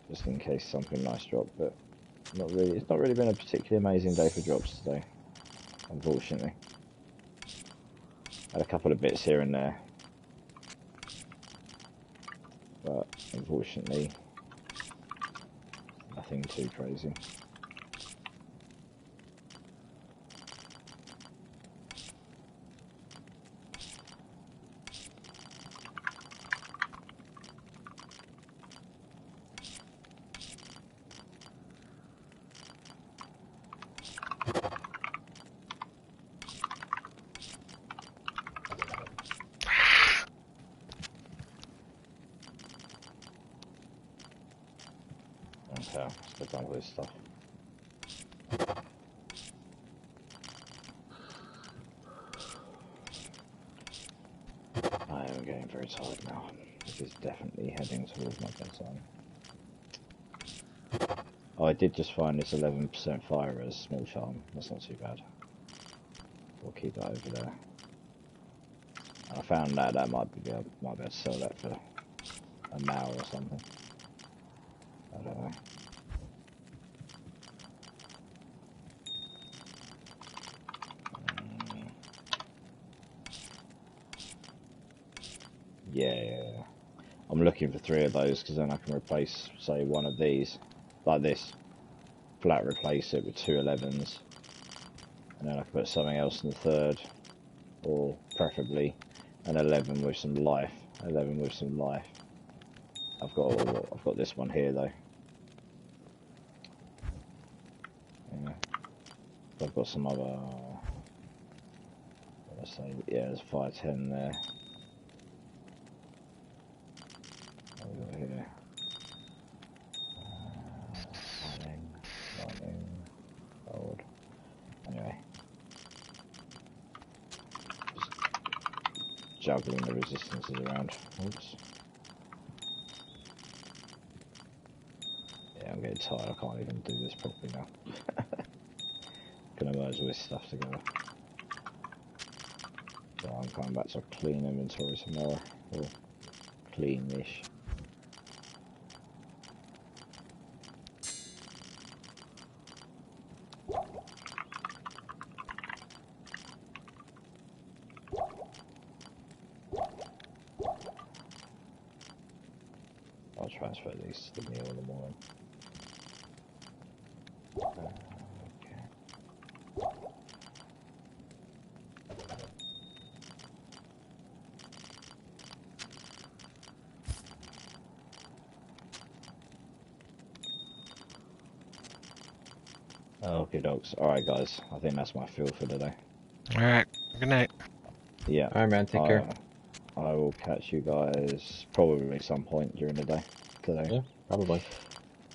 just in case something nice dropped, but not really. It's not really been a particularly amazing day for drops today, unfortunately. Had a couple of bits here and there, but unfortunately, nothing too crazy. Okay, let's get done with this stuff. I am getting very tired now. This is definitely heading towards my bedtime. Oh, I did just find this 11% fire as small charm. That's not too bad. We'll keep that over there. I found that I might be able to sell that for a mile or something. I don't know. Yeah. I'm looking for 3 of those because then I can replace, say, one of these, like this. Flat replace it with 2 11s. And then I can put something else in the third. Or preferably an 11 with some life. 11 with some life. I've got this one here though. Yeah. I've got some other. Let's say, yeah, there's 510 there. Over here. Lightning, gold. Anyway. Just juggling the resistances around. Oops. Yeah, I'm getting tired. I can't even do this properly now. Gonna merge all this stuff together. So I'm coming back to a clean inventory tomorrow. Or clean-ish. I'll transfer these to the meal in the morning. Okay. Okay, dogs. Alright, guys. I think that's my fill for today. Alright, good night. Yeah. Alright, man. Take care. I will catch you guys probably some point during the day today. Yeah, probably.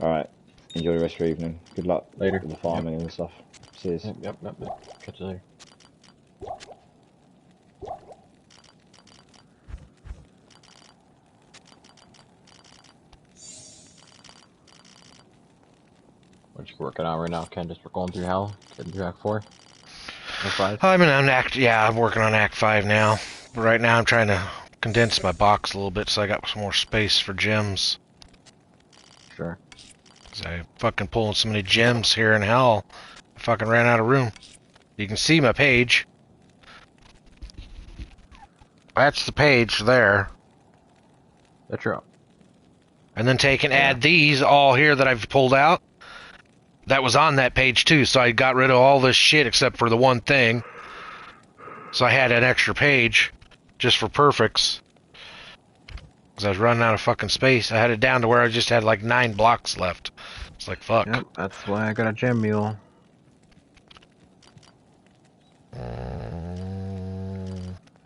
Alright. Enjoy the rest of your evening. Good luck Later. with the farming and stuff. Cheers. Yep. Catch you later. What you working on right now, Ken? Just we're going through hell, getting through Act 4, Act 5. I'm working on Act 5 now. But right now I'm trying to condense my box a little bit so I got some more space for gems. Sure. Cause I fucking pulling so many gems here in hell. I fucking ran out of room. You can see my page. That's the page there. That's true. And then take and add these all here that I've pulled out. That was on that page too, so I got rid of all this shit except for the one thing. So I had an extra page just for perfects. Because I was running out of fucking space. I had it down to where I just had like 9 blocks left. It's like, fuck. Yep, that's why I got a gem mule.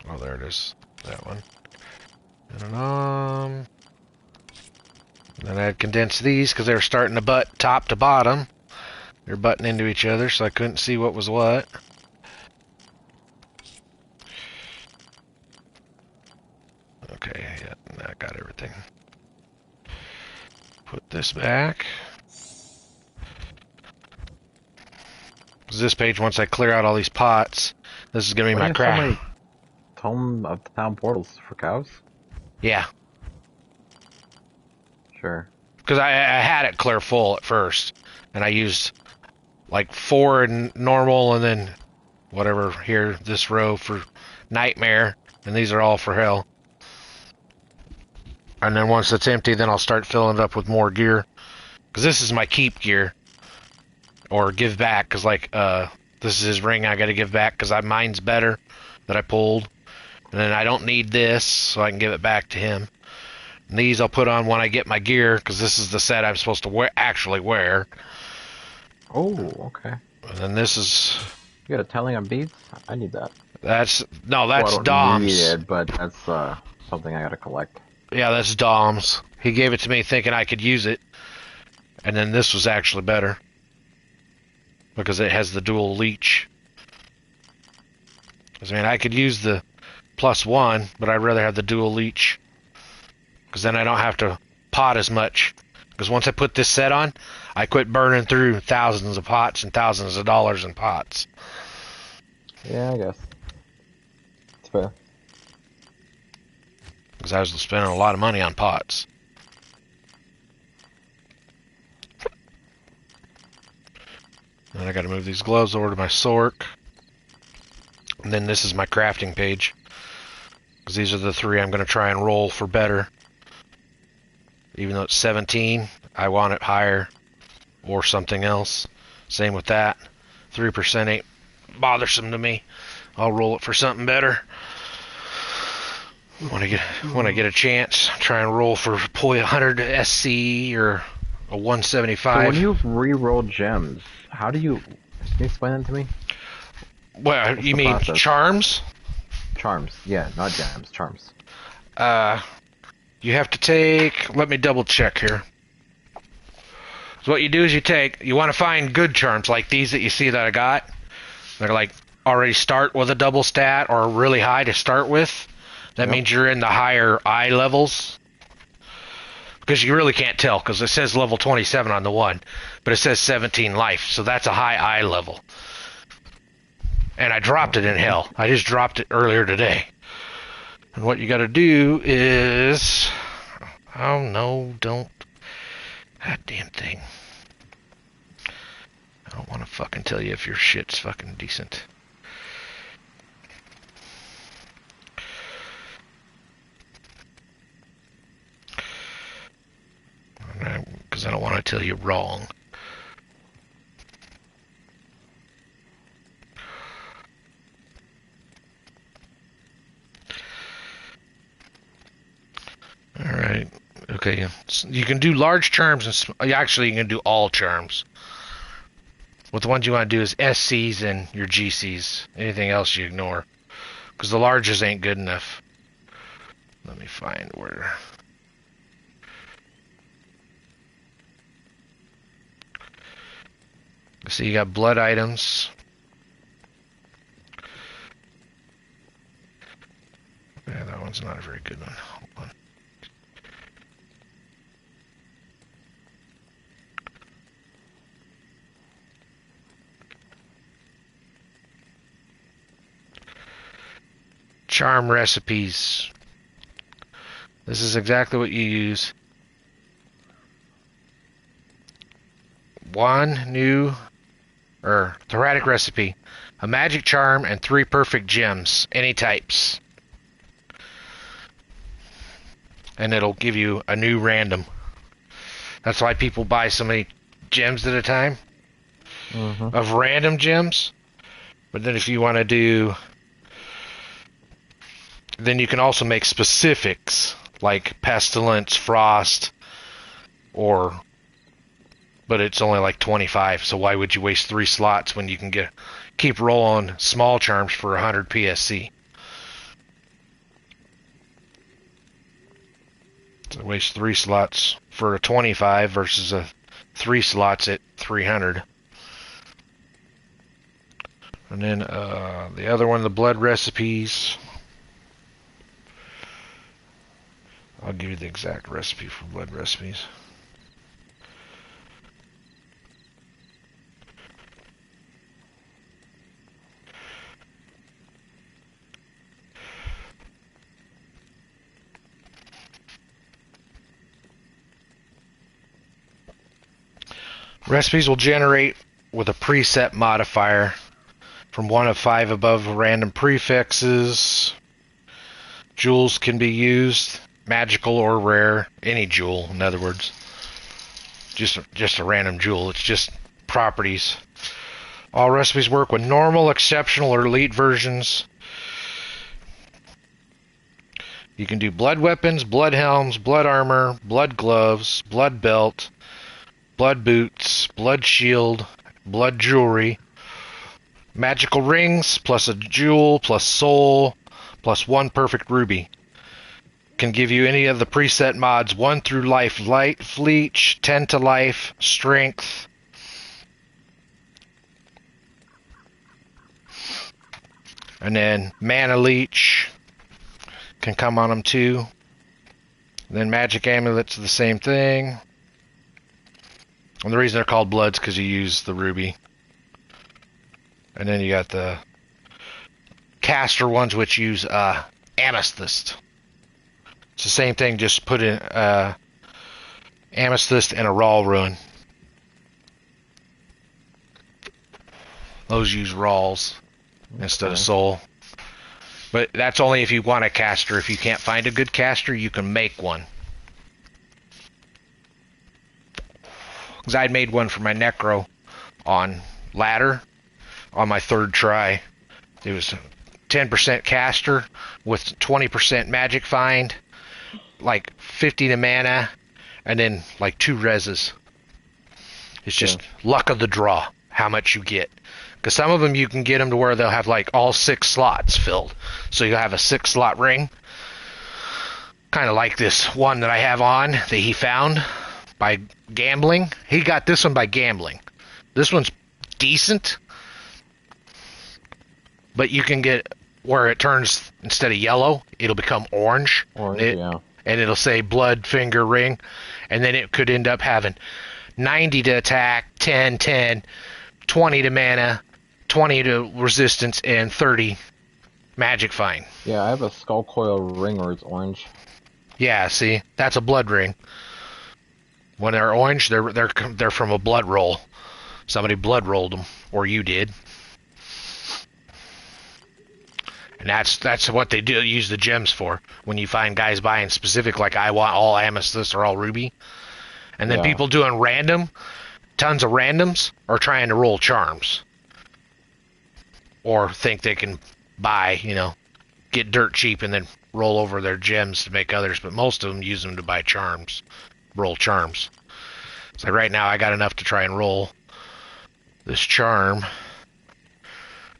Oh, there it is. That one. And then I had condensed these because they were starting to butt top to bottom. They're butting into each other, so I couldn't see what was what. Okay, yeah, I got everything. Put this back. Because this page, once I clear out all these pots, this is going to be my craft. Tome of town portals for cows? Yeah. Sure. Because I had it clear full at first, and I used like 4 in normal, and then whatever here, this row for nightmare, and these are all for hell. And then once it's empty, then I'll start filling it up with more gear. Because this is my keep gear. Or give back, because like, this is his ring I gotta give back, because mine's better, that I pulled. And then I don't need this, so I can give it back to him. And these I'll put on when I get my gear, because this is the set I'm supposed to actually wear. Oh, okay. And then this is... You got a telling on beads? I need that. That's Well, I don't Dom's. need it, but that's something I gotta collect. Yeah, that's Dom's. He gave it to me thinking I could use it. And then this was actually better. Because it has the dual leech. I mean, I could use the +1, but I'd rather have the dual leech. Because then I don't have to pot as much. Because once I put this set on, I quit burning through thousands of pots and thousands of dollars in pots. Yeah, I guess. It's fair. Because I was spending a lot of money on pots. And I gotta move these gloves over to my Sork. And then this is my crafting page. Because these are the 3 I'm gonna try and roll for better. Even though it's 17, I want it higher. Or something else. Same with that. 3% ain't bothersome to me. I'll roll it for something better. When I get a chance, try and roll for 100 SC or a 175. So when you re-roll gems, how do you... Can you explain that to me? Well, What's you the mean process? charms? Charms. Yeah, not gems. Charms. You have to take... Let me double check here. So what you do is you want to find good charms like these that you see that I got. They're like already start with a double stat or really high to start with. That means you're in the higher eye levels. Because you really can't tell, because it says level 27 on the one, but it says 17 life, so that's a high eye level. And I dropped it in hell. I just dropped it earlier today. And what you gotta do is... Oh, no, don't. God damn thing. I don't want to fucking tell you if your shit's fucking decent. Because I don't want to tell you wrong. Alright. Okay. You can do large charms and... Actually, you can do all charms. What the ones you want to do is SCs and your GCs. Anything else you ignore. Because the larges ain't good enough. Let me find where... So you got blood items. Yeah, that one's not a very good one. Hold on. Charm recipes. This is exactly what you use. One new thoracic recipe. A magic charm and 3 perfect gems. Any types. And it'll give you a new random. That's why people buy so many gems at a time. Of random gems. But then if you want to do... Then you can also make specifics. Like pestilence, frost, or... But it's only like 25, so why would you waste 3 slots when you can keep rolling small charms for 100 PSC? So waste 3 slots for a 25 versus 3 slots at 300. And then the other one, the blood recipes. I'll give you the exact recipe for blood recipes. Recipes will generate with a preset modifier from 1 of 5 above random prefixes. Jewels can be used, magical or rare, any jewel, in other words. Just a random jewel, it's just properties. All recipes work with normal, exceptional, or elite versions. You can do blood weapons, blood helms, blood armor, blood gloves, blood belt, blood boots, blood shield, blood jewelry, magical rings, plus a jewel, plus soul, plus 1 perfect ruby. Can give you any of the preset mods 1 through life, light, leech, 10 to life, strength. And then mana leech can come on them too. And then magic amulets are the same thing. And the reason they're called bloods because you use the ruby. And then you got the caster ones which use amethyst. It's the same thing, just put in amethyst and a raw rune. Those use rawls instead of soul. But that's only if you want a caster. If you can't find a good caster, you can make one. Because I'd made one for my necro on ladder on my 3rd try. It was 10% caster with 20% magic find, like 50 to mana, and then like 2 reses. It's just luck of the draw, how much you get. Because some of them you can get them to where they'll have like all 6 slots filled. So you'll have a 6 slot ring. Kind of like this one that I have on that he found by gambling. He got this one by gambling. This one's decent. But you can get where it turns, instead of yellow, it'll become orange. And it'll say blood finger ring. And then it could end up having 90 to attack, 10, 10, 20 to mana, 20 to resistance, and 30 magic find. Yeah, I have a skull coil ring where it's orange. Yeah, see? That's a blood ring. When they're orange, they're from a blood roll. Somebody blood rolled them, or you did. And that's what they do use the gems for. When you find guys buying specific, like I want all amethyst or all ruby. And then people doing random, tons of randoms, are trying to roll charms. Or think they can buy, get dirt cheap and then roll over their gems to make others. But most of them use them to buy charms, roll charms. So right now I got enough to try and roll this charm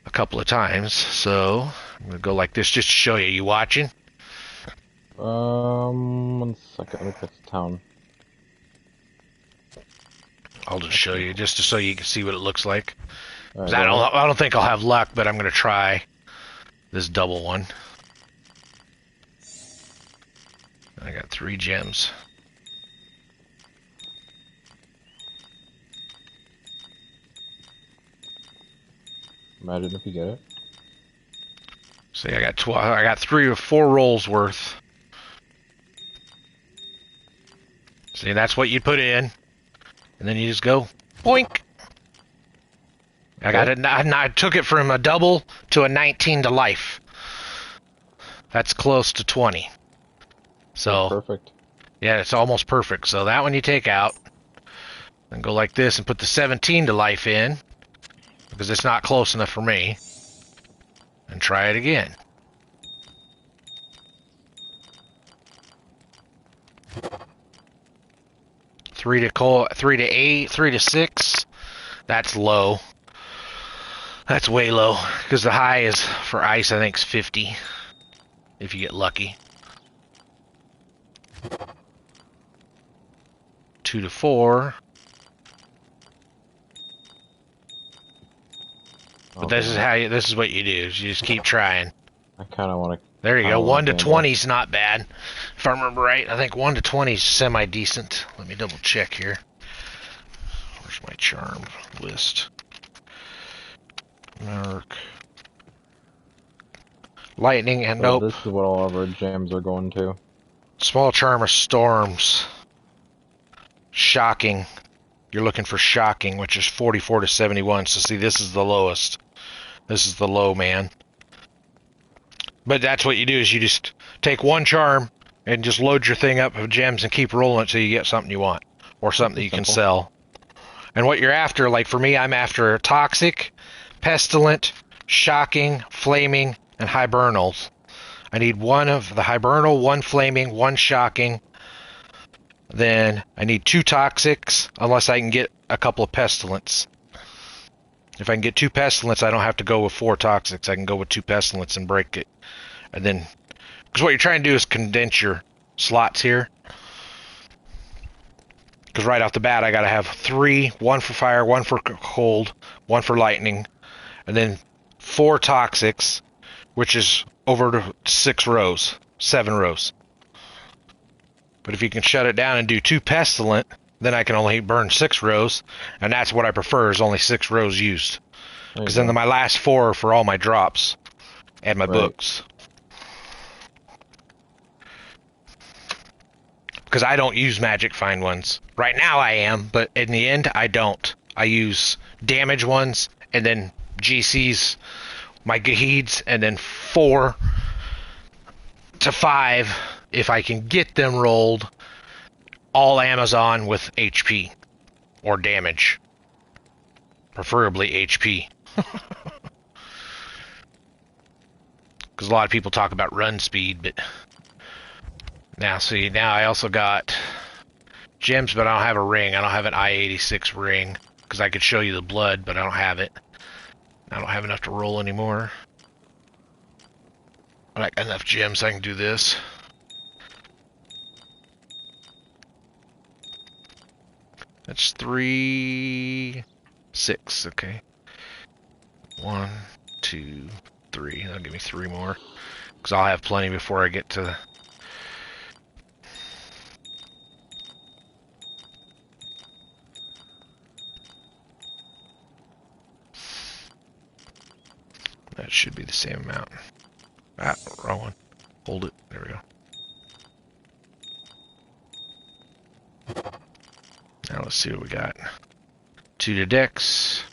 a couple of times. So I'm gonna go like this just to show you. You watching? 1 second. Let me fix the town. I'll just show you just so you can see what it looks like. All right, I don't think I'll have luck, but I'm gonna try this double one. I got 3 gems. Imagine if you get it. See, I got 12. I got 3 or 4 rolls worth. See, that's what you put in, and then you just go boink. I got it. I took it from a double to a 19 to life. That's close to 20. So Perfect. yeah, it's almost perfect. So that one you take out, and go like this, and put the 17 to life in, because it's not close enough for me. And try it again. Three to 8, 3 to 6. That's low. That's way low, because the high is for ice. I think is 50, if you get lucky. 2 to 4. But this is how this is what you do. Is you just keep trying. I kind of want to. There you go. 1 to 20 is not bad, if I remember right. I think 1 to 20 is semi decent. Let me double check here. Where's my charm list? Narc. Lightning and So nope. this is what all of our gems are going to. Small charm of storms. Shocking. You're looking for shocking, which is 44 to 71. So see, this is the lowest. This is the low, man. But that's what you do, is you just take 1 charm and just load your thing up with gems and keep rolling it till you get something you want. Or something that you can sell. And what you're after, like for me, I'm after toxic, pestilent, shocking, flaming, and hibernals. I need 1 of the hibernal, 1 flaming, 1 shocking. Then I need 2 toxics, unless I can get a couple of pestilence. If I can get 2 pestilence, I don't have to go with 4 toxics. I can go with 2 pestilence and break it. And then, because what you're trying to do is condense your slots here. Because right off the bat, I got to have 3, 1 for fire, 1 for cold, 1 for lightning, and then 4 toxics, which is over to 6 rows, 7 rows. But if you can shut it down and do 2 pestilent, then I can only burn 6 rows, and that's what I prefer, is only 6 rows used. Because then my last 4 are for all my drops and my books. Because I don't use magic find ones. Right now I am, but in the end I don't. I use damage ones, and then GCs, my Gaheeds, and then 4 to 5, if I can get them rolled, all Amazon with HP or damage, preferably HP. Because a lot of people talk about run speed, but now see, now I also got gems, but I don't have a ring. I don't have an I-86 ring, because I could show you the blood, but I don't have it. I don't have enough to roll anymore. I got enough gems so I can do this. That's 3, 6, okay. 1, 2, 3. That'll give me 3 more. Because I'll have plenty before I get to... That should be the same amount. Ah, wrong one. Hold it. There we go. Now let's see what we got. 2 to Dex.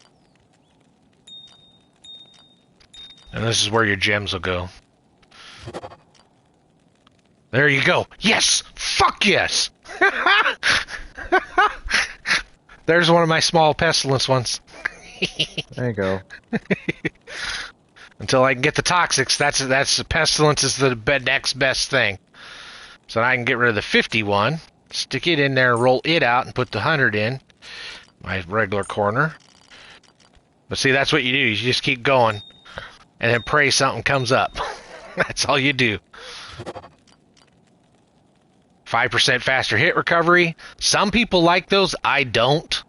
And this is where your gems will go. There you go. Yes! Fuck yes! There's one of my small pestilence ones. There you go. Until I can get the toxics, that's the pestilence is the next best thing. So I can get rid of the 51, stick it in there, roll it out, and put the 100 in my regular corner. But see, that's what you do. You just keep going, and then pray something comes up. That's all you do. 5% faster hit recovery. Some people like those. I don't.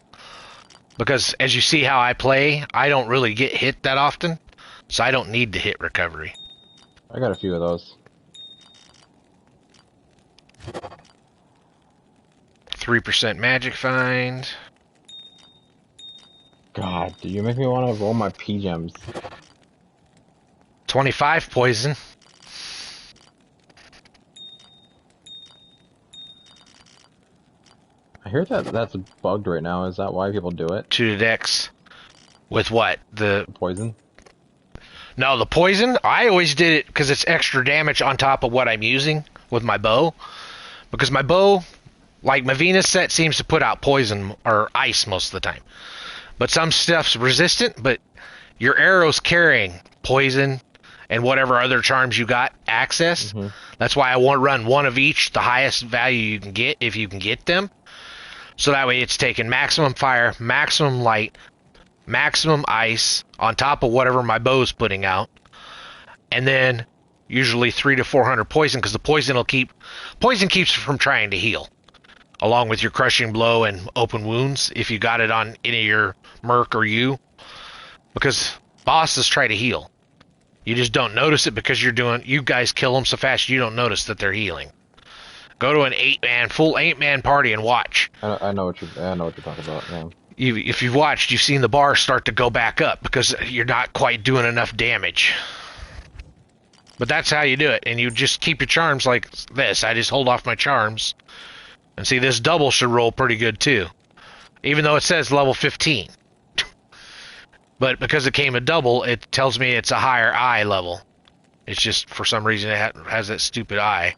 Because as you see how I play, I don't really get hit that often. So I don't need the hit recovery. I got a few of those. 3% magic find. God, do you make me want to roll my P-gems? 25 poison. I hear that that's bugged right now. Is that why people do it? 2 to dex. With what? The Poison? No, the poison, I always did it because it's extra damage on top of what I'm using with my bow. Because my bow, like my Venus set, seems to put out poison or ice most of the time. But some stuff's resistant, but your arrow's carrying poison and whatever other charms you got access. Mm-hmm. That's why I want to run one of each, the highest value you can get if you can get them. So that way it's taking maximum fire, maximum light, maximum ice on top of whatever my bow's putting out, and then usually 300 to 400 poison, because the poison keeps you from trying to heal, along with your crushing blow and open wounds if you got it on any of your merc or you, because bosses try to heal. You just don't notice it because you guys kill them so fast you don't notice that they're healing. Go to an full 8-man party and watch. I know what you're talking about. Yeah. If you've watched, you've seen the bar start to go back up because you're not quite doing enough damage. But that's how you do it, and you just keep your charms like this. I just hold off my charms. And see, this double should roll pretty good too. Even though it says level 15. But because it came a double, it tells me it's a higher eye level. It's just, for some reason, it has that stupid eye.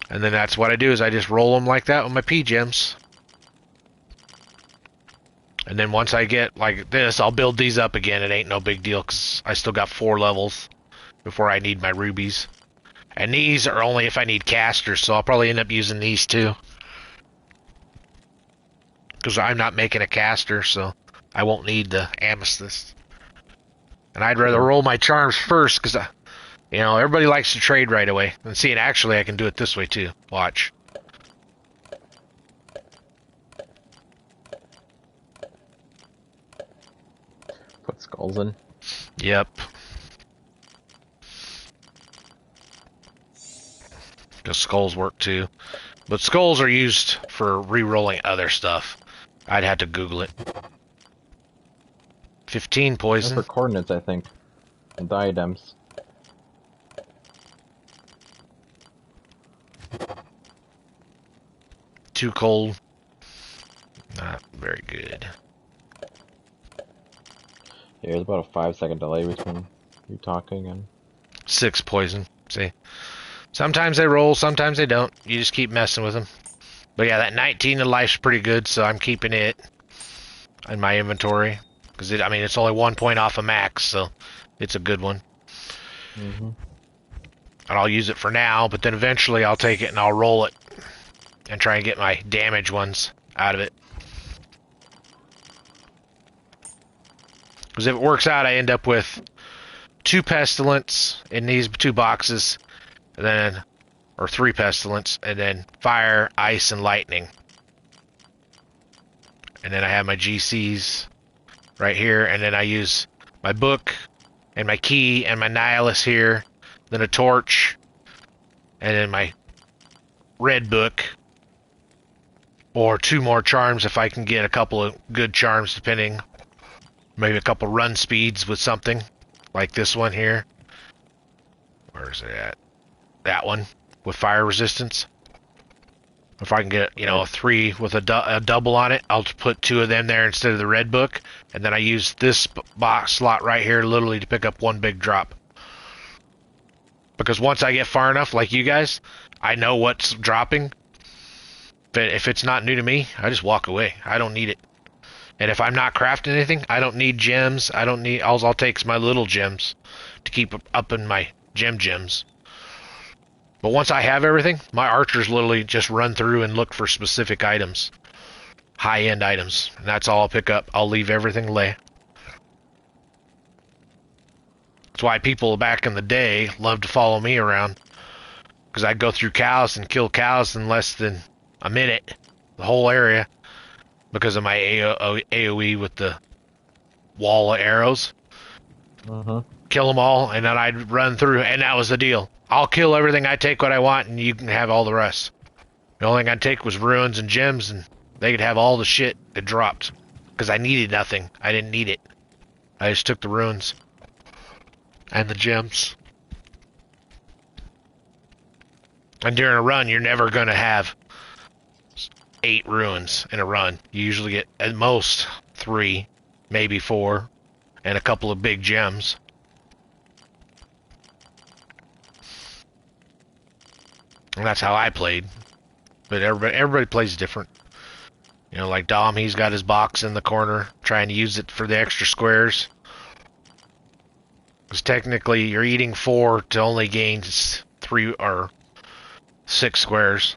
And then that's what I do, is I just roll them like that with my P-gems. And then once I get like this, I'll build these up again. It ain't no big deal because I still got 4 levels before I need my rubies. And these are only if I need casters, so I'll probably end up using these too. Because I'm not making a caster, so I won't need the amethyst. And I'd rather roll my charms first because, everybody likes to trade right away. And see, and actually I can do it this way too. Watch. Put skulls in. Yep. Because skulls work too. But skulls are used for re-rolling other stuff. I'd have to Google it. 15 That's poison. for coordinates, I think. And diadems. Too cold. Not very good. Yeah, there's about a 5-second delay between you talking and... 6 poison. See? Sometimes they roll, sometimes they don't. You just keep messing with them. But yeah, that 19 to life's pretty good, so I'm keeping it in my inventory. Because, it's only 1 point off of max, so it's a good one. Mm-hmm. And I'll use it for now, but then eventually I'll take it and I'll roll it. And try and get my damage ones out of it. Because if it works out, I end up with 2 pestilence in these 2 boxes, and then, or 3 pestilence, and then fire, ice, and lightning. And then I have my GCs right here, and then I use my book, and my key, and my nihilus here, then a torch, and then my red book, or 2 more charms if I can get a couple of good charms, depending. Maybe a couple run speeds with something, like this one here. Where is it at? That one, with fire resistance. If I can get, a 3 with a double on it, I'll put 2 of them there instead of the red book. And then I use this box slot right here literally to pick up 1 big drop. Because once I get far enough, like you guys, I know what's dropping. But if it's not new to me, I just walk away. I don't need it. And if I'm not crafting anything, I don't need gems. All I'll take is my little gems to keep up in my gems. But once I have everything, my archers literally just run through and look for specific items. high-end items. And that's all I'll pick up. I'll leave everything lay. That's why people back in the day loved to follow me around. Because I'd go through cows and kill cows in less than a minute. The whole area. Because of my AoE with the wall of arrows. Kill them all, and then I'd run through, and that was the deal. I'll kill everything, I take what I want, and you can have all the rest. The only thing I'd take was ruins and gems, and they could have all the shit that dropped. Because I needed nothing. I didn't need it. I just took the ruins. And the gems. And during a run, you're never going to have 8 ruins in a run. You usually get, at most, 3, maybe 4, and a couple of big gems. And that's how I played. But everybody plays different. You know, like Dom, he's got his box in the corner, trying to use it for the extra squares. Because technically, you're eating 4 to only gain 3 or 6 squares.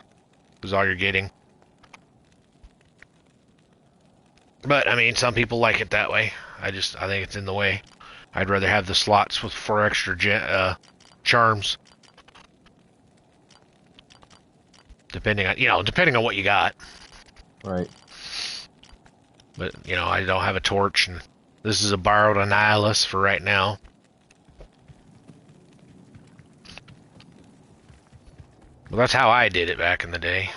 Is all you're getting. But, I mean, some people like it that way. I think it's in the way. I'd rather have the slots with 4 extra charms. Depending on what you got. Right. But, you know, I don't have a torch, and this is a borrowed Annihilus for right now. Well, that's how I did it back in the day.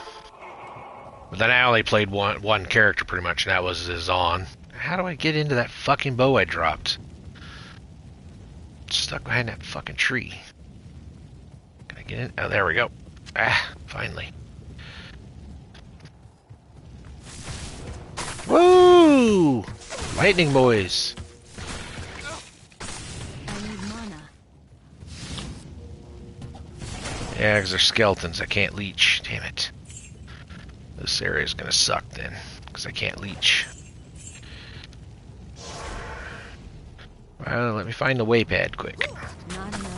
But then I only played one character pretty much, and that was Zon. How do I get into that fucking bow I dropped? It's stuck behind that fucking tree. Can I get in? Oh, there we go. Ah, finally. Woo! Lightning boys. I need mana. Yeah, because they're skeletons. I can't leech. Damn it. This area's gonna suck then, because I can't leech. Well, let me find the waypad quick. Not enough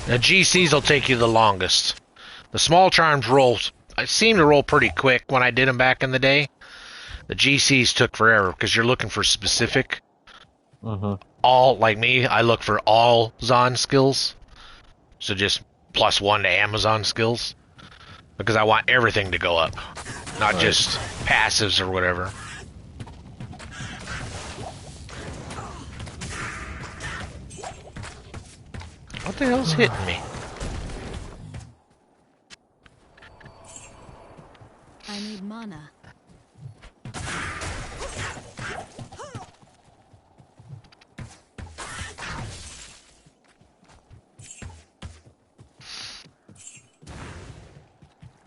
Now GCs will take you the longest. The small charms I seem to roll pretty quick when I did them back in the day. The GCs took forever because you're looking for specific. All, like me, I look for all Zon skills. So just +1 to Amazon skills. Because I want everything to go up. Not just passives or whatever. What the hell's hitting me? I need mana.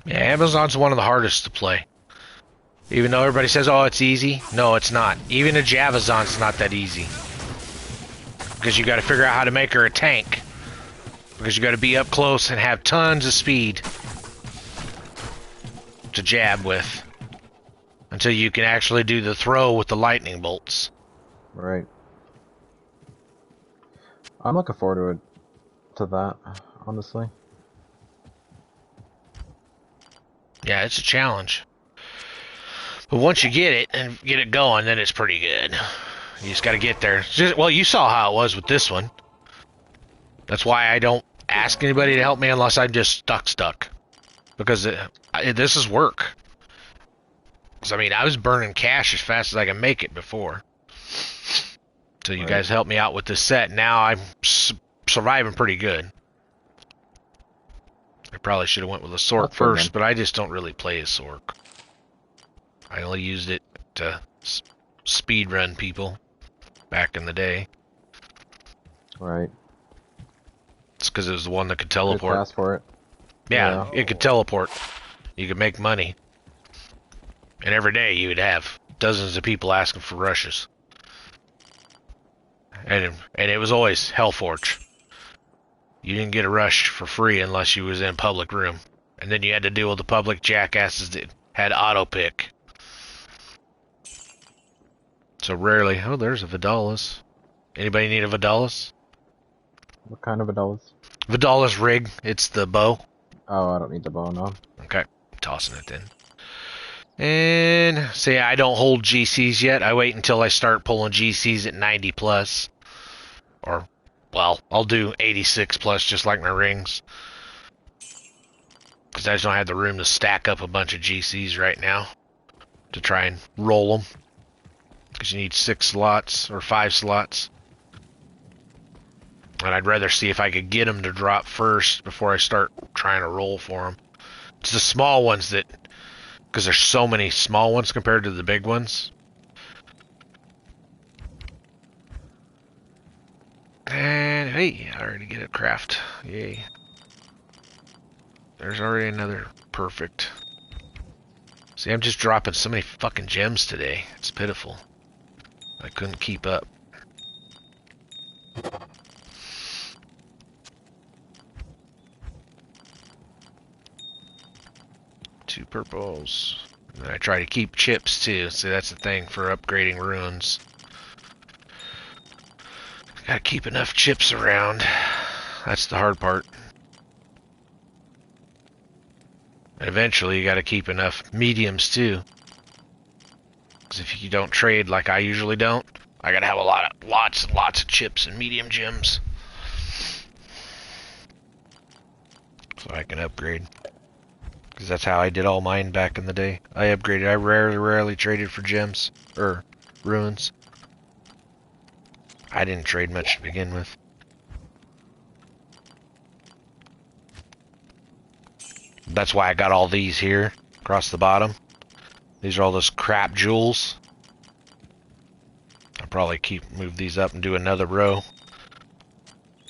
Yeah, Amazon's one of the hardest to play. Even though everybody says, oh, it's easy. No, it's not. Even a Javazon's not that easy. Because you got to figure out how to make her a tank. Because you got to be up close and have tons of speed to jab with. Until you can actually do the throw with the lightning bolts. Right. I'm looking forward to that, honestly. Yeah, it's a challenge. But once you get it and get it going, then it's pretty good. You just got to get there. Well, you saw how it was with this one. That's why I don't ask anybody to help me unless I'm just stuck. Because this is work. Because, I mean, I was burning cash as fast as I can make it before. So you guys helped me out with this set. Now I'm surviving pretty good. I probably should have went with a Sork first, but I just don't really play a Sork. I only used it to speed run people back in the day. Right. It's because it was the one that could teleport. Good class for it. Yeah, it could teleport. You could make money. And every day you would have dozens of people asking for rushes. And it was always Hellforge. You didn't get a rush for free unless you was in public room. And then you had to deal with the public jackasses that had auto pick. So rarely. Oh, there's a Vidalis. Anybody need a Vidalis? What kind of adults? Vidalis rig. It's the bow. Oh, I don't need the bow, no. Okay, tossing it then. And see, I don't hold GCs yet. I wait until I start pulling GCs at 90 plus. Or, well, I'll do 86 plus just like my rings. Because I just don't have the room to stack up a bunch of GCs right now to try and roll them. Because you need 6 slots or 5 slots. And I'd rather see if I could get them to drop first before I start trying to roll for them. It's the small ones that, because there's so many small ones compared to the big ones. And hey, I already get a craft. Yay. There's already another perfect. See, I'm just dropping so many fucking gems today. It's pitiful. I couldn't keep up. Two purples. And I try to keep chips too. See, that's the thing for upgrading runes. Gotta keep enough chips around. That's the hard part. And eventually you gotta keep enough mediums too. Because if you don't trade like I usually don't, I gotta have lots and lots of chips and medium gems. So I can upgrade. Because that's how I did all mine back in the day. I upgraded. I rarely traded for gems. Or ruins. I didn't trade much to begin with. That's why I got all these here. Across the bottom. These are all those crap jewels. I'll probably move these up and do another row.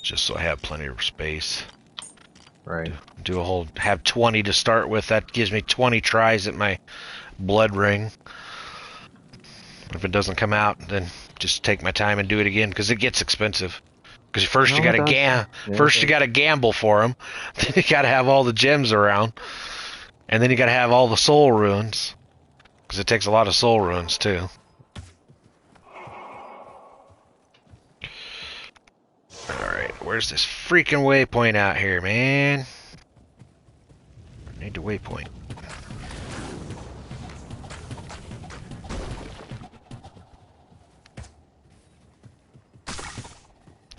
Just so I have plenty of space. Right. Do a whole, have 20 to start with. That gives me 20 tries at my blood ring. If it doesn't come out, then just take my time and do it again, because it gets expensive. Because first you gotta you gotta gamble for them. Then you gotta have all the gems around, and then you gotta have all the soul runes, because it takes a lot of soul runes too. Alright, where's this freaking waypoint out here, man? I need the waypoint.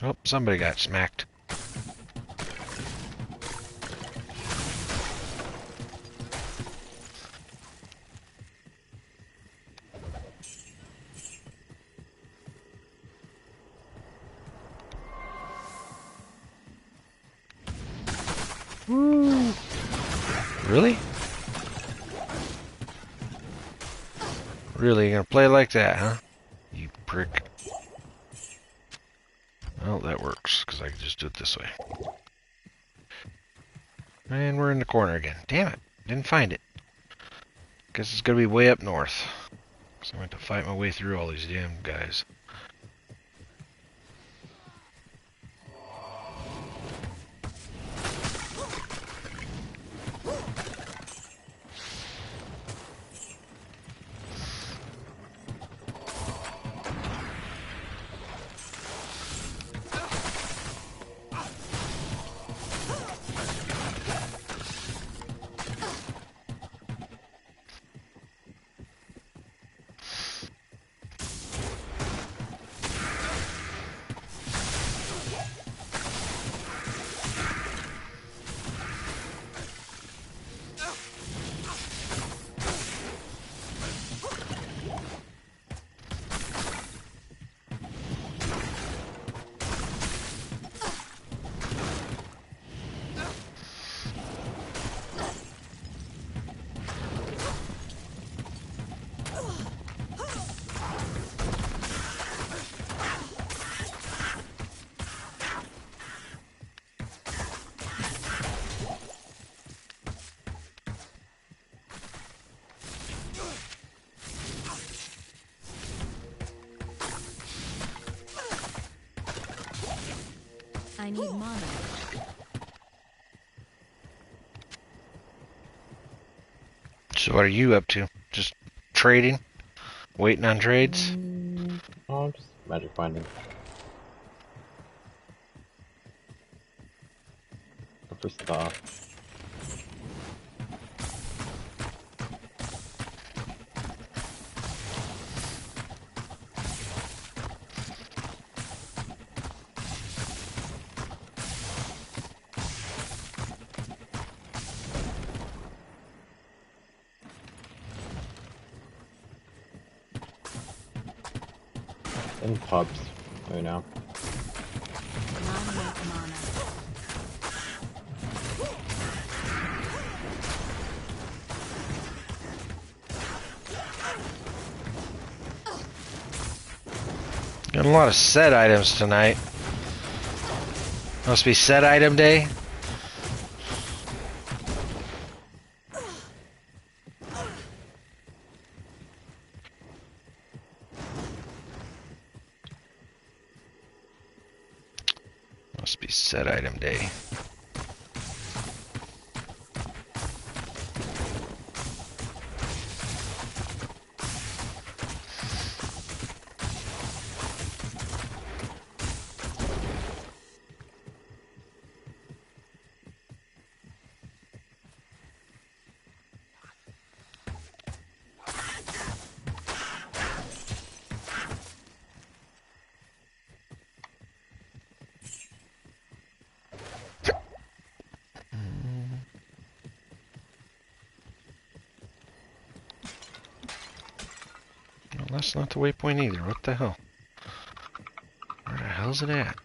Oh, somebody got smacked. Woo! Really? Really? You gonna play like that, huh? You prick. Well, that works, because I can just do it this way. And we're in the corner again. Damn it. Didn't find it. Guess it's gonna be way up north. So I'm going to have to fight my way through all these damn guys. I need mana. So what are you up to? Just trading? Waiting on trades? Oh, I'm just magic finding. Look for stuff. In pubs right now. Not enough mana. Got a lot of set items tonight. Must be set item day. Must be set item day. Well, that's not the waypoint either. What the hell? Where the hell's it at?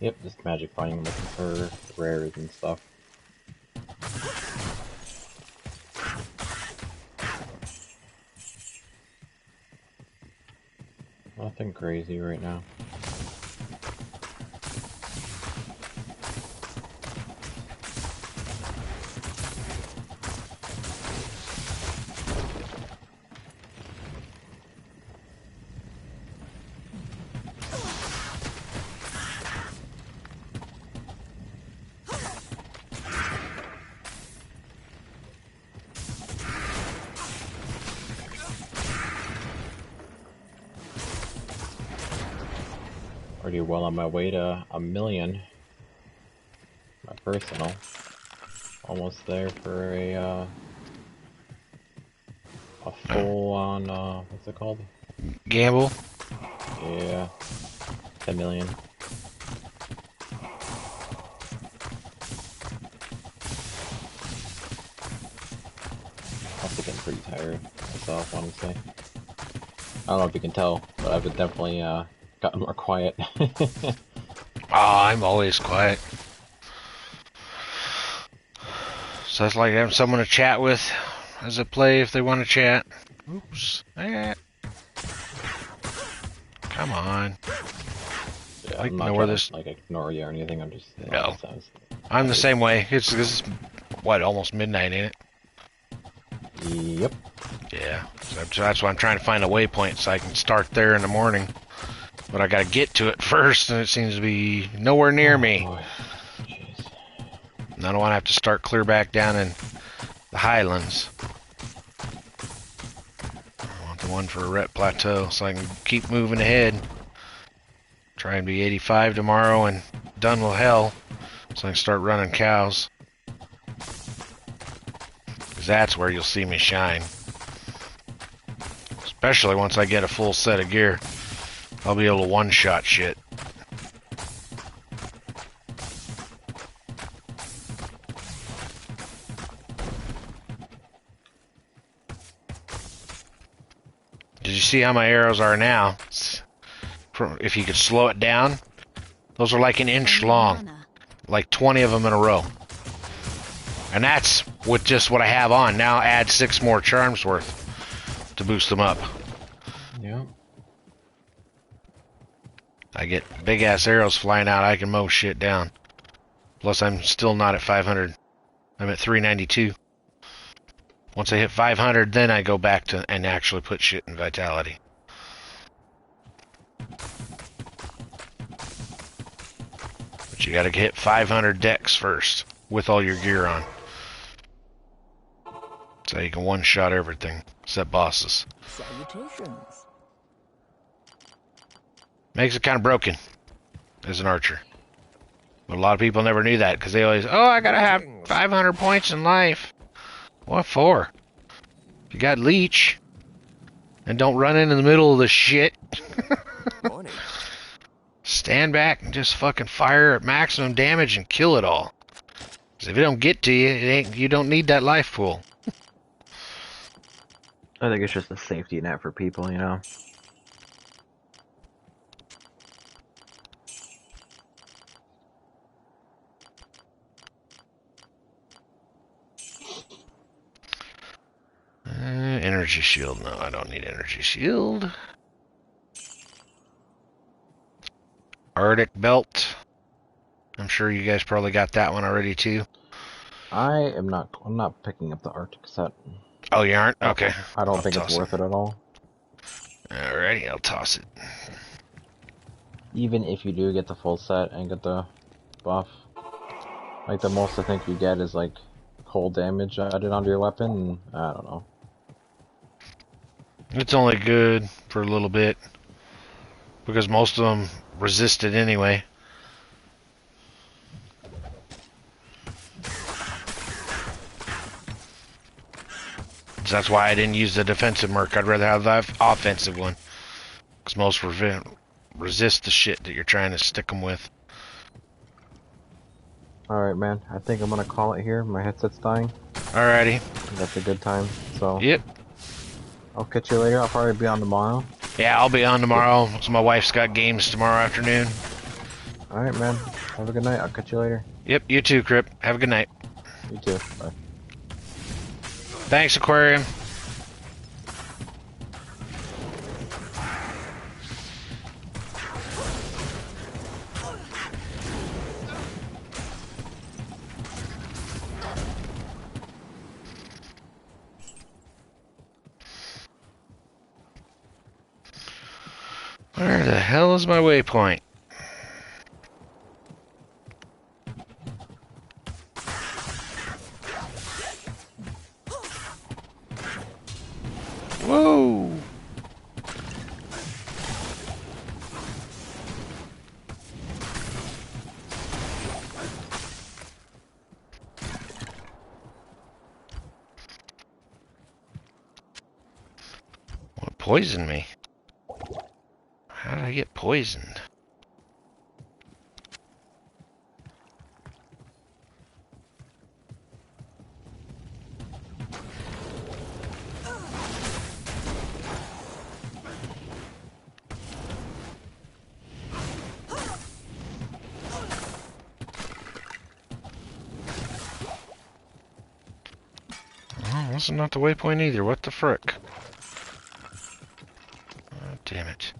Yep, just magic finding, looking for rares and stuff. Nothing crazy right now. Already well on my way to 1,000,000. My personal. Almost there for a full on, what's it called? Gamble. Yeah. 10 million. I'm getting pretty tired myself, honestly. I don't know if you can tell, but I've definitely gotten more quiet. Oh, I'm always quiet. So it's like having someone to chat with as I play if they want to chat. Oops. Come on. Yeah, Like, I'm not know where trying this... to like ignore you or anything. I'm just No. sounds. I'm the same way. It's what, almost midnight, ain't it? Yep. Yeah. So that's why I'm trying to find a waypoint so I can start there in the morning. But I gotta get to it first, and it seems to be nowhere near me. Boy. Jeez. And I don't want to have to start clear back down in the highlands. I want the one for a Ret Plateau so I can keep moving ahead. Try and be 85 tomorrow and done with hell so I can start running cows. Because that's where you'll see me shine. Especially once I get a full set of gear. I'll be able to one-shot shit. Did you see how my arrows are now? If you could slow it down, those are like an inch long. Like 20 of them in a row. And that's with just what I have on. Now add 6 more charms worth to boost them up. Yeah. I get big ass arrows flying out, I can mow shit down. Plus I'm still not at 500. I'm at 392. Once I hit 500, then I go back to and actually put shit in vitality. But you gotta hit 500 decks first with all your gear on. So you can one-shot everything, except bosses. Salutations. Makes it kind of broken as an archer. But a lot of people never knew that, because they always, oh, I gotta have 500 points in life. What for? If you got leech, and don't run into the middle of the shit. Morning. Stand back and just fucking fire at maximum damage and kill it all. Because if it don't get to you, you don't need that life pool. I think it's just a safety net for people, you know. Energy shield. No, I don't need energy shield. Arctic belt. I'm sure you guys probably got that one already too. I'm not picking up the Arctic set. Oh, you aren't? Okay. I don't I'll think it's toss worth it at all. Alrighty, I'll toss it. Even if you do get the full set and get the buff, like the most I think you get is like cold damage added onto your weapon. And I don't know. It's only good for a little bit. Because most of them resist it anyway. So that's why I didn't use the defensive merc. I'd rather have the offensive one. Because most resist the shit that you're trying to stick them with. Alright, man. I think I'm gonna call it here. My headset's dying. Alrighty. That's a good time. So. Yep. I'll catch you later. I'll probably be on tomorrow. Yeah, I'll be on tomorrow. So my wife's got games tomorrow afternoon. Alright, man. Have a good night. I'll catch you later. Yep, you too, Crip. Have a good night. You too. Bye. Thanks, Aquarium. Where the hell is my waypoint? Whoa! Want to poison me? How did I get poisoned? Oh, this is not the waypoint either. What the frick? Oh, damn it.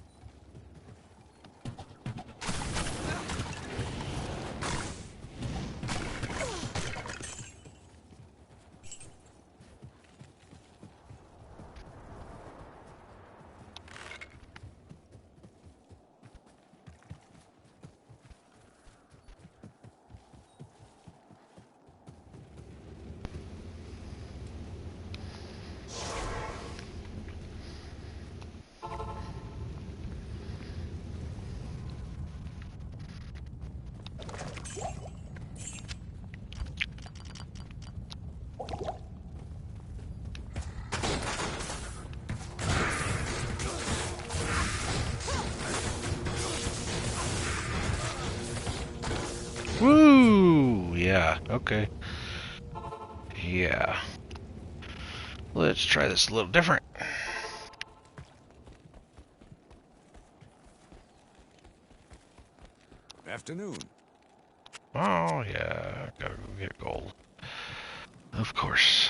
Woo! Yeah, okay. Yeah. Let's try this a little different. Afternoon. Oh, yeah. Gotta go get gold. Of course.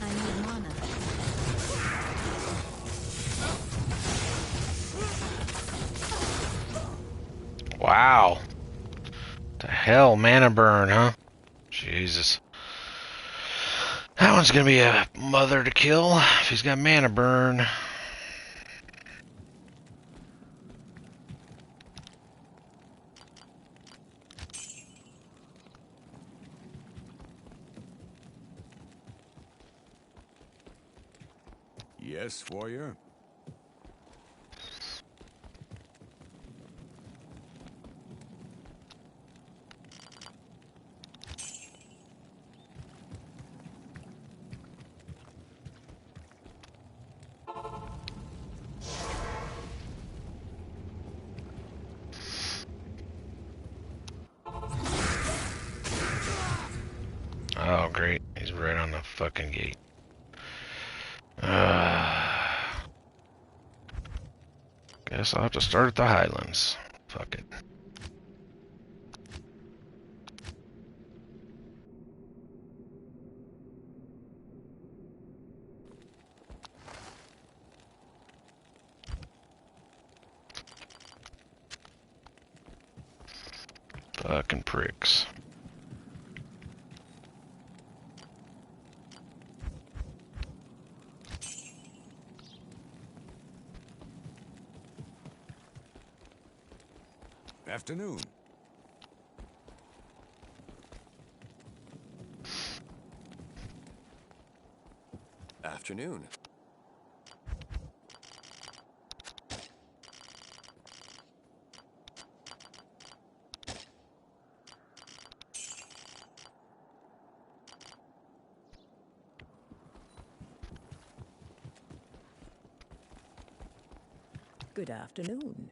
I need mana. Wow. The hell, mana burn, huh? Jesus. That one's gonna be a mother to kill if he's got mana burn. Yes, warrior. Oh, great. He's right on the fucking gate. Guess I'll have to start at the Highlands. Fuck it. Fucking pricks. Afternoon. Afternoon. Good afternoon.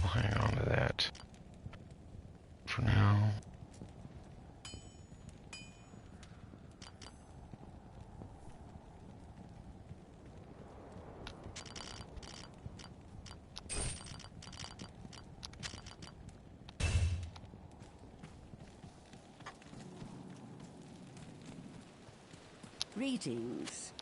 We'll hang on to that for now. Greetings.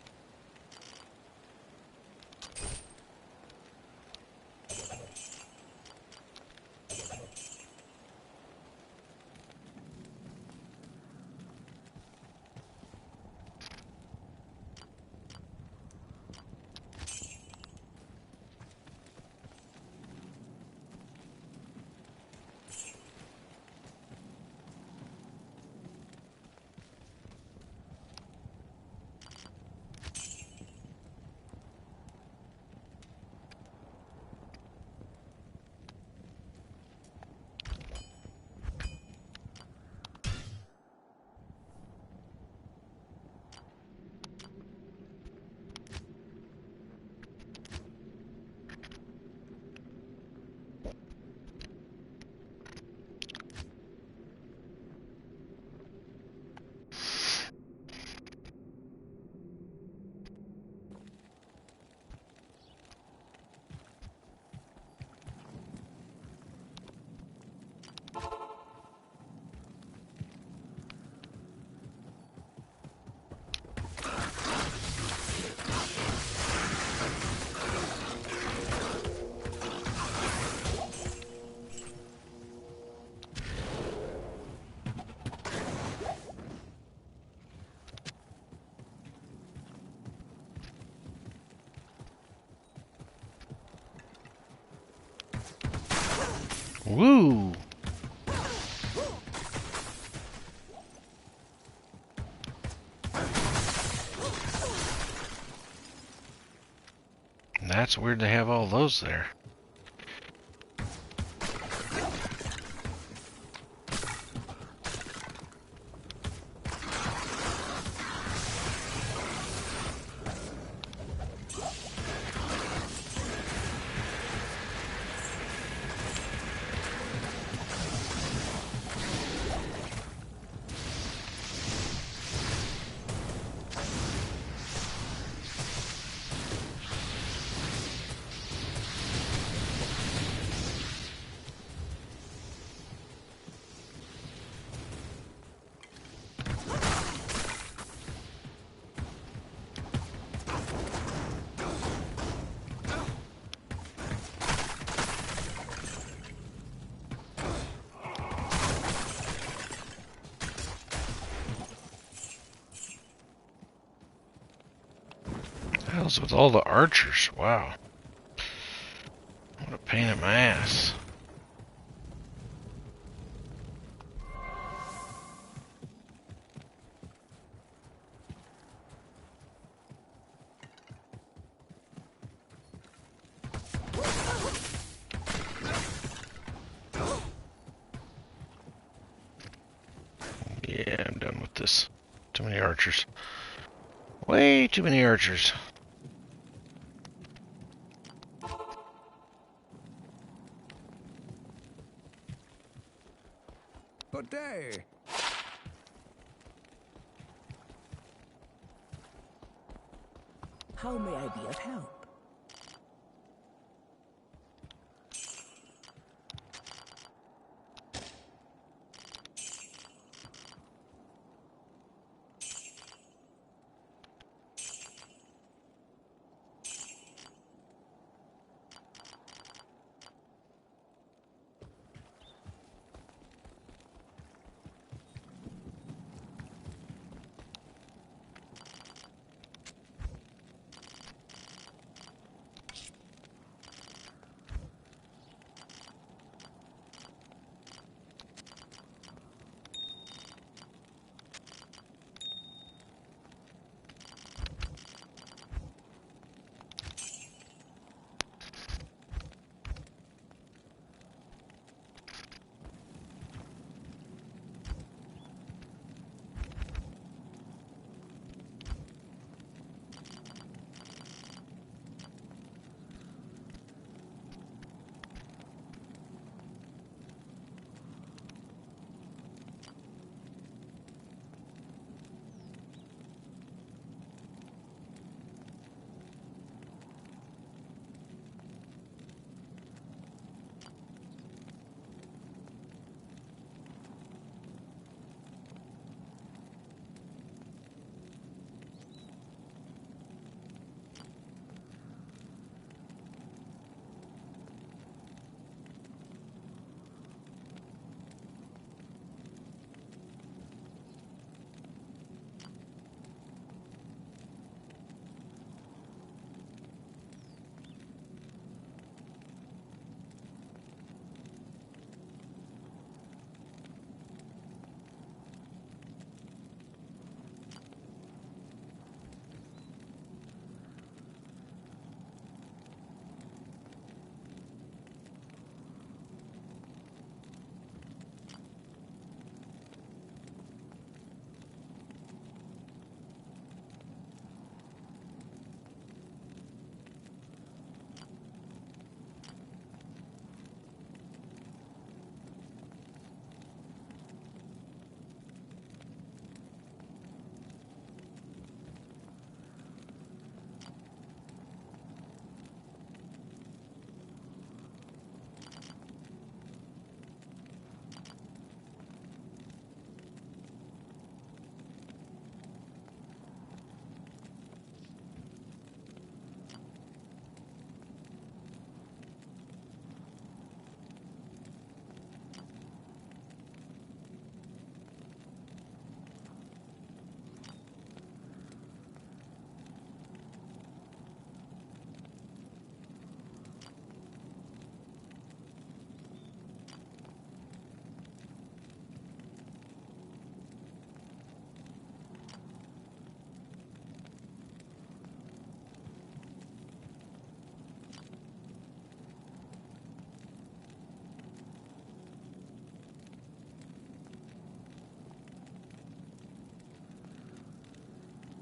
Woo! That's weird to have all those there. Hell's with all the archers. Wow. What a pain in my ass. Yeah, I'm done with this. Too many archers. Way too many archers. Good day. How may I be of help?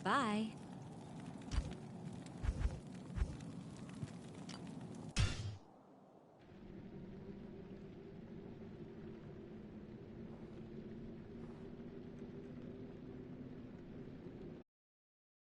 Bye.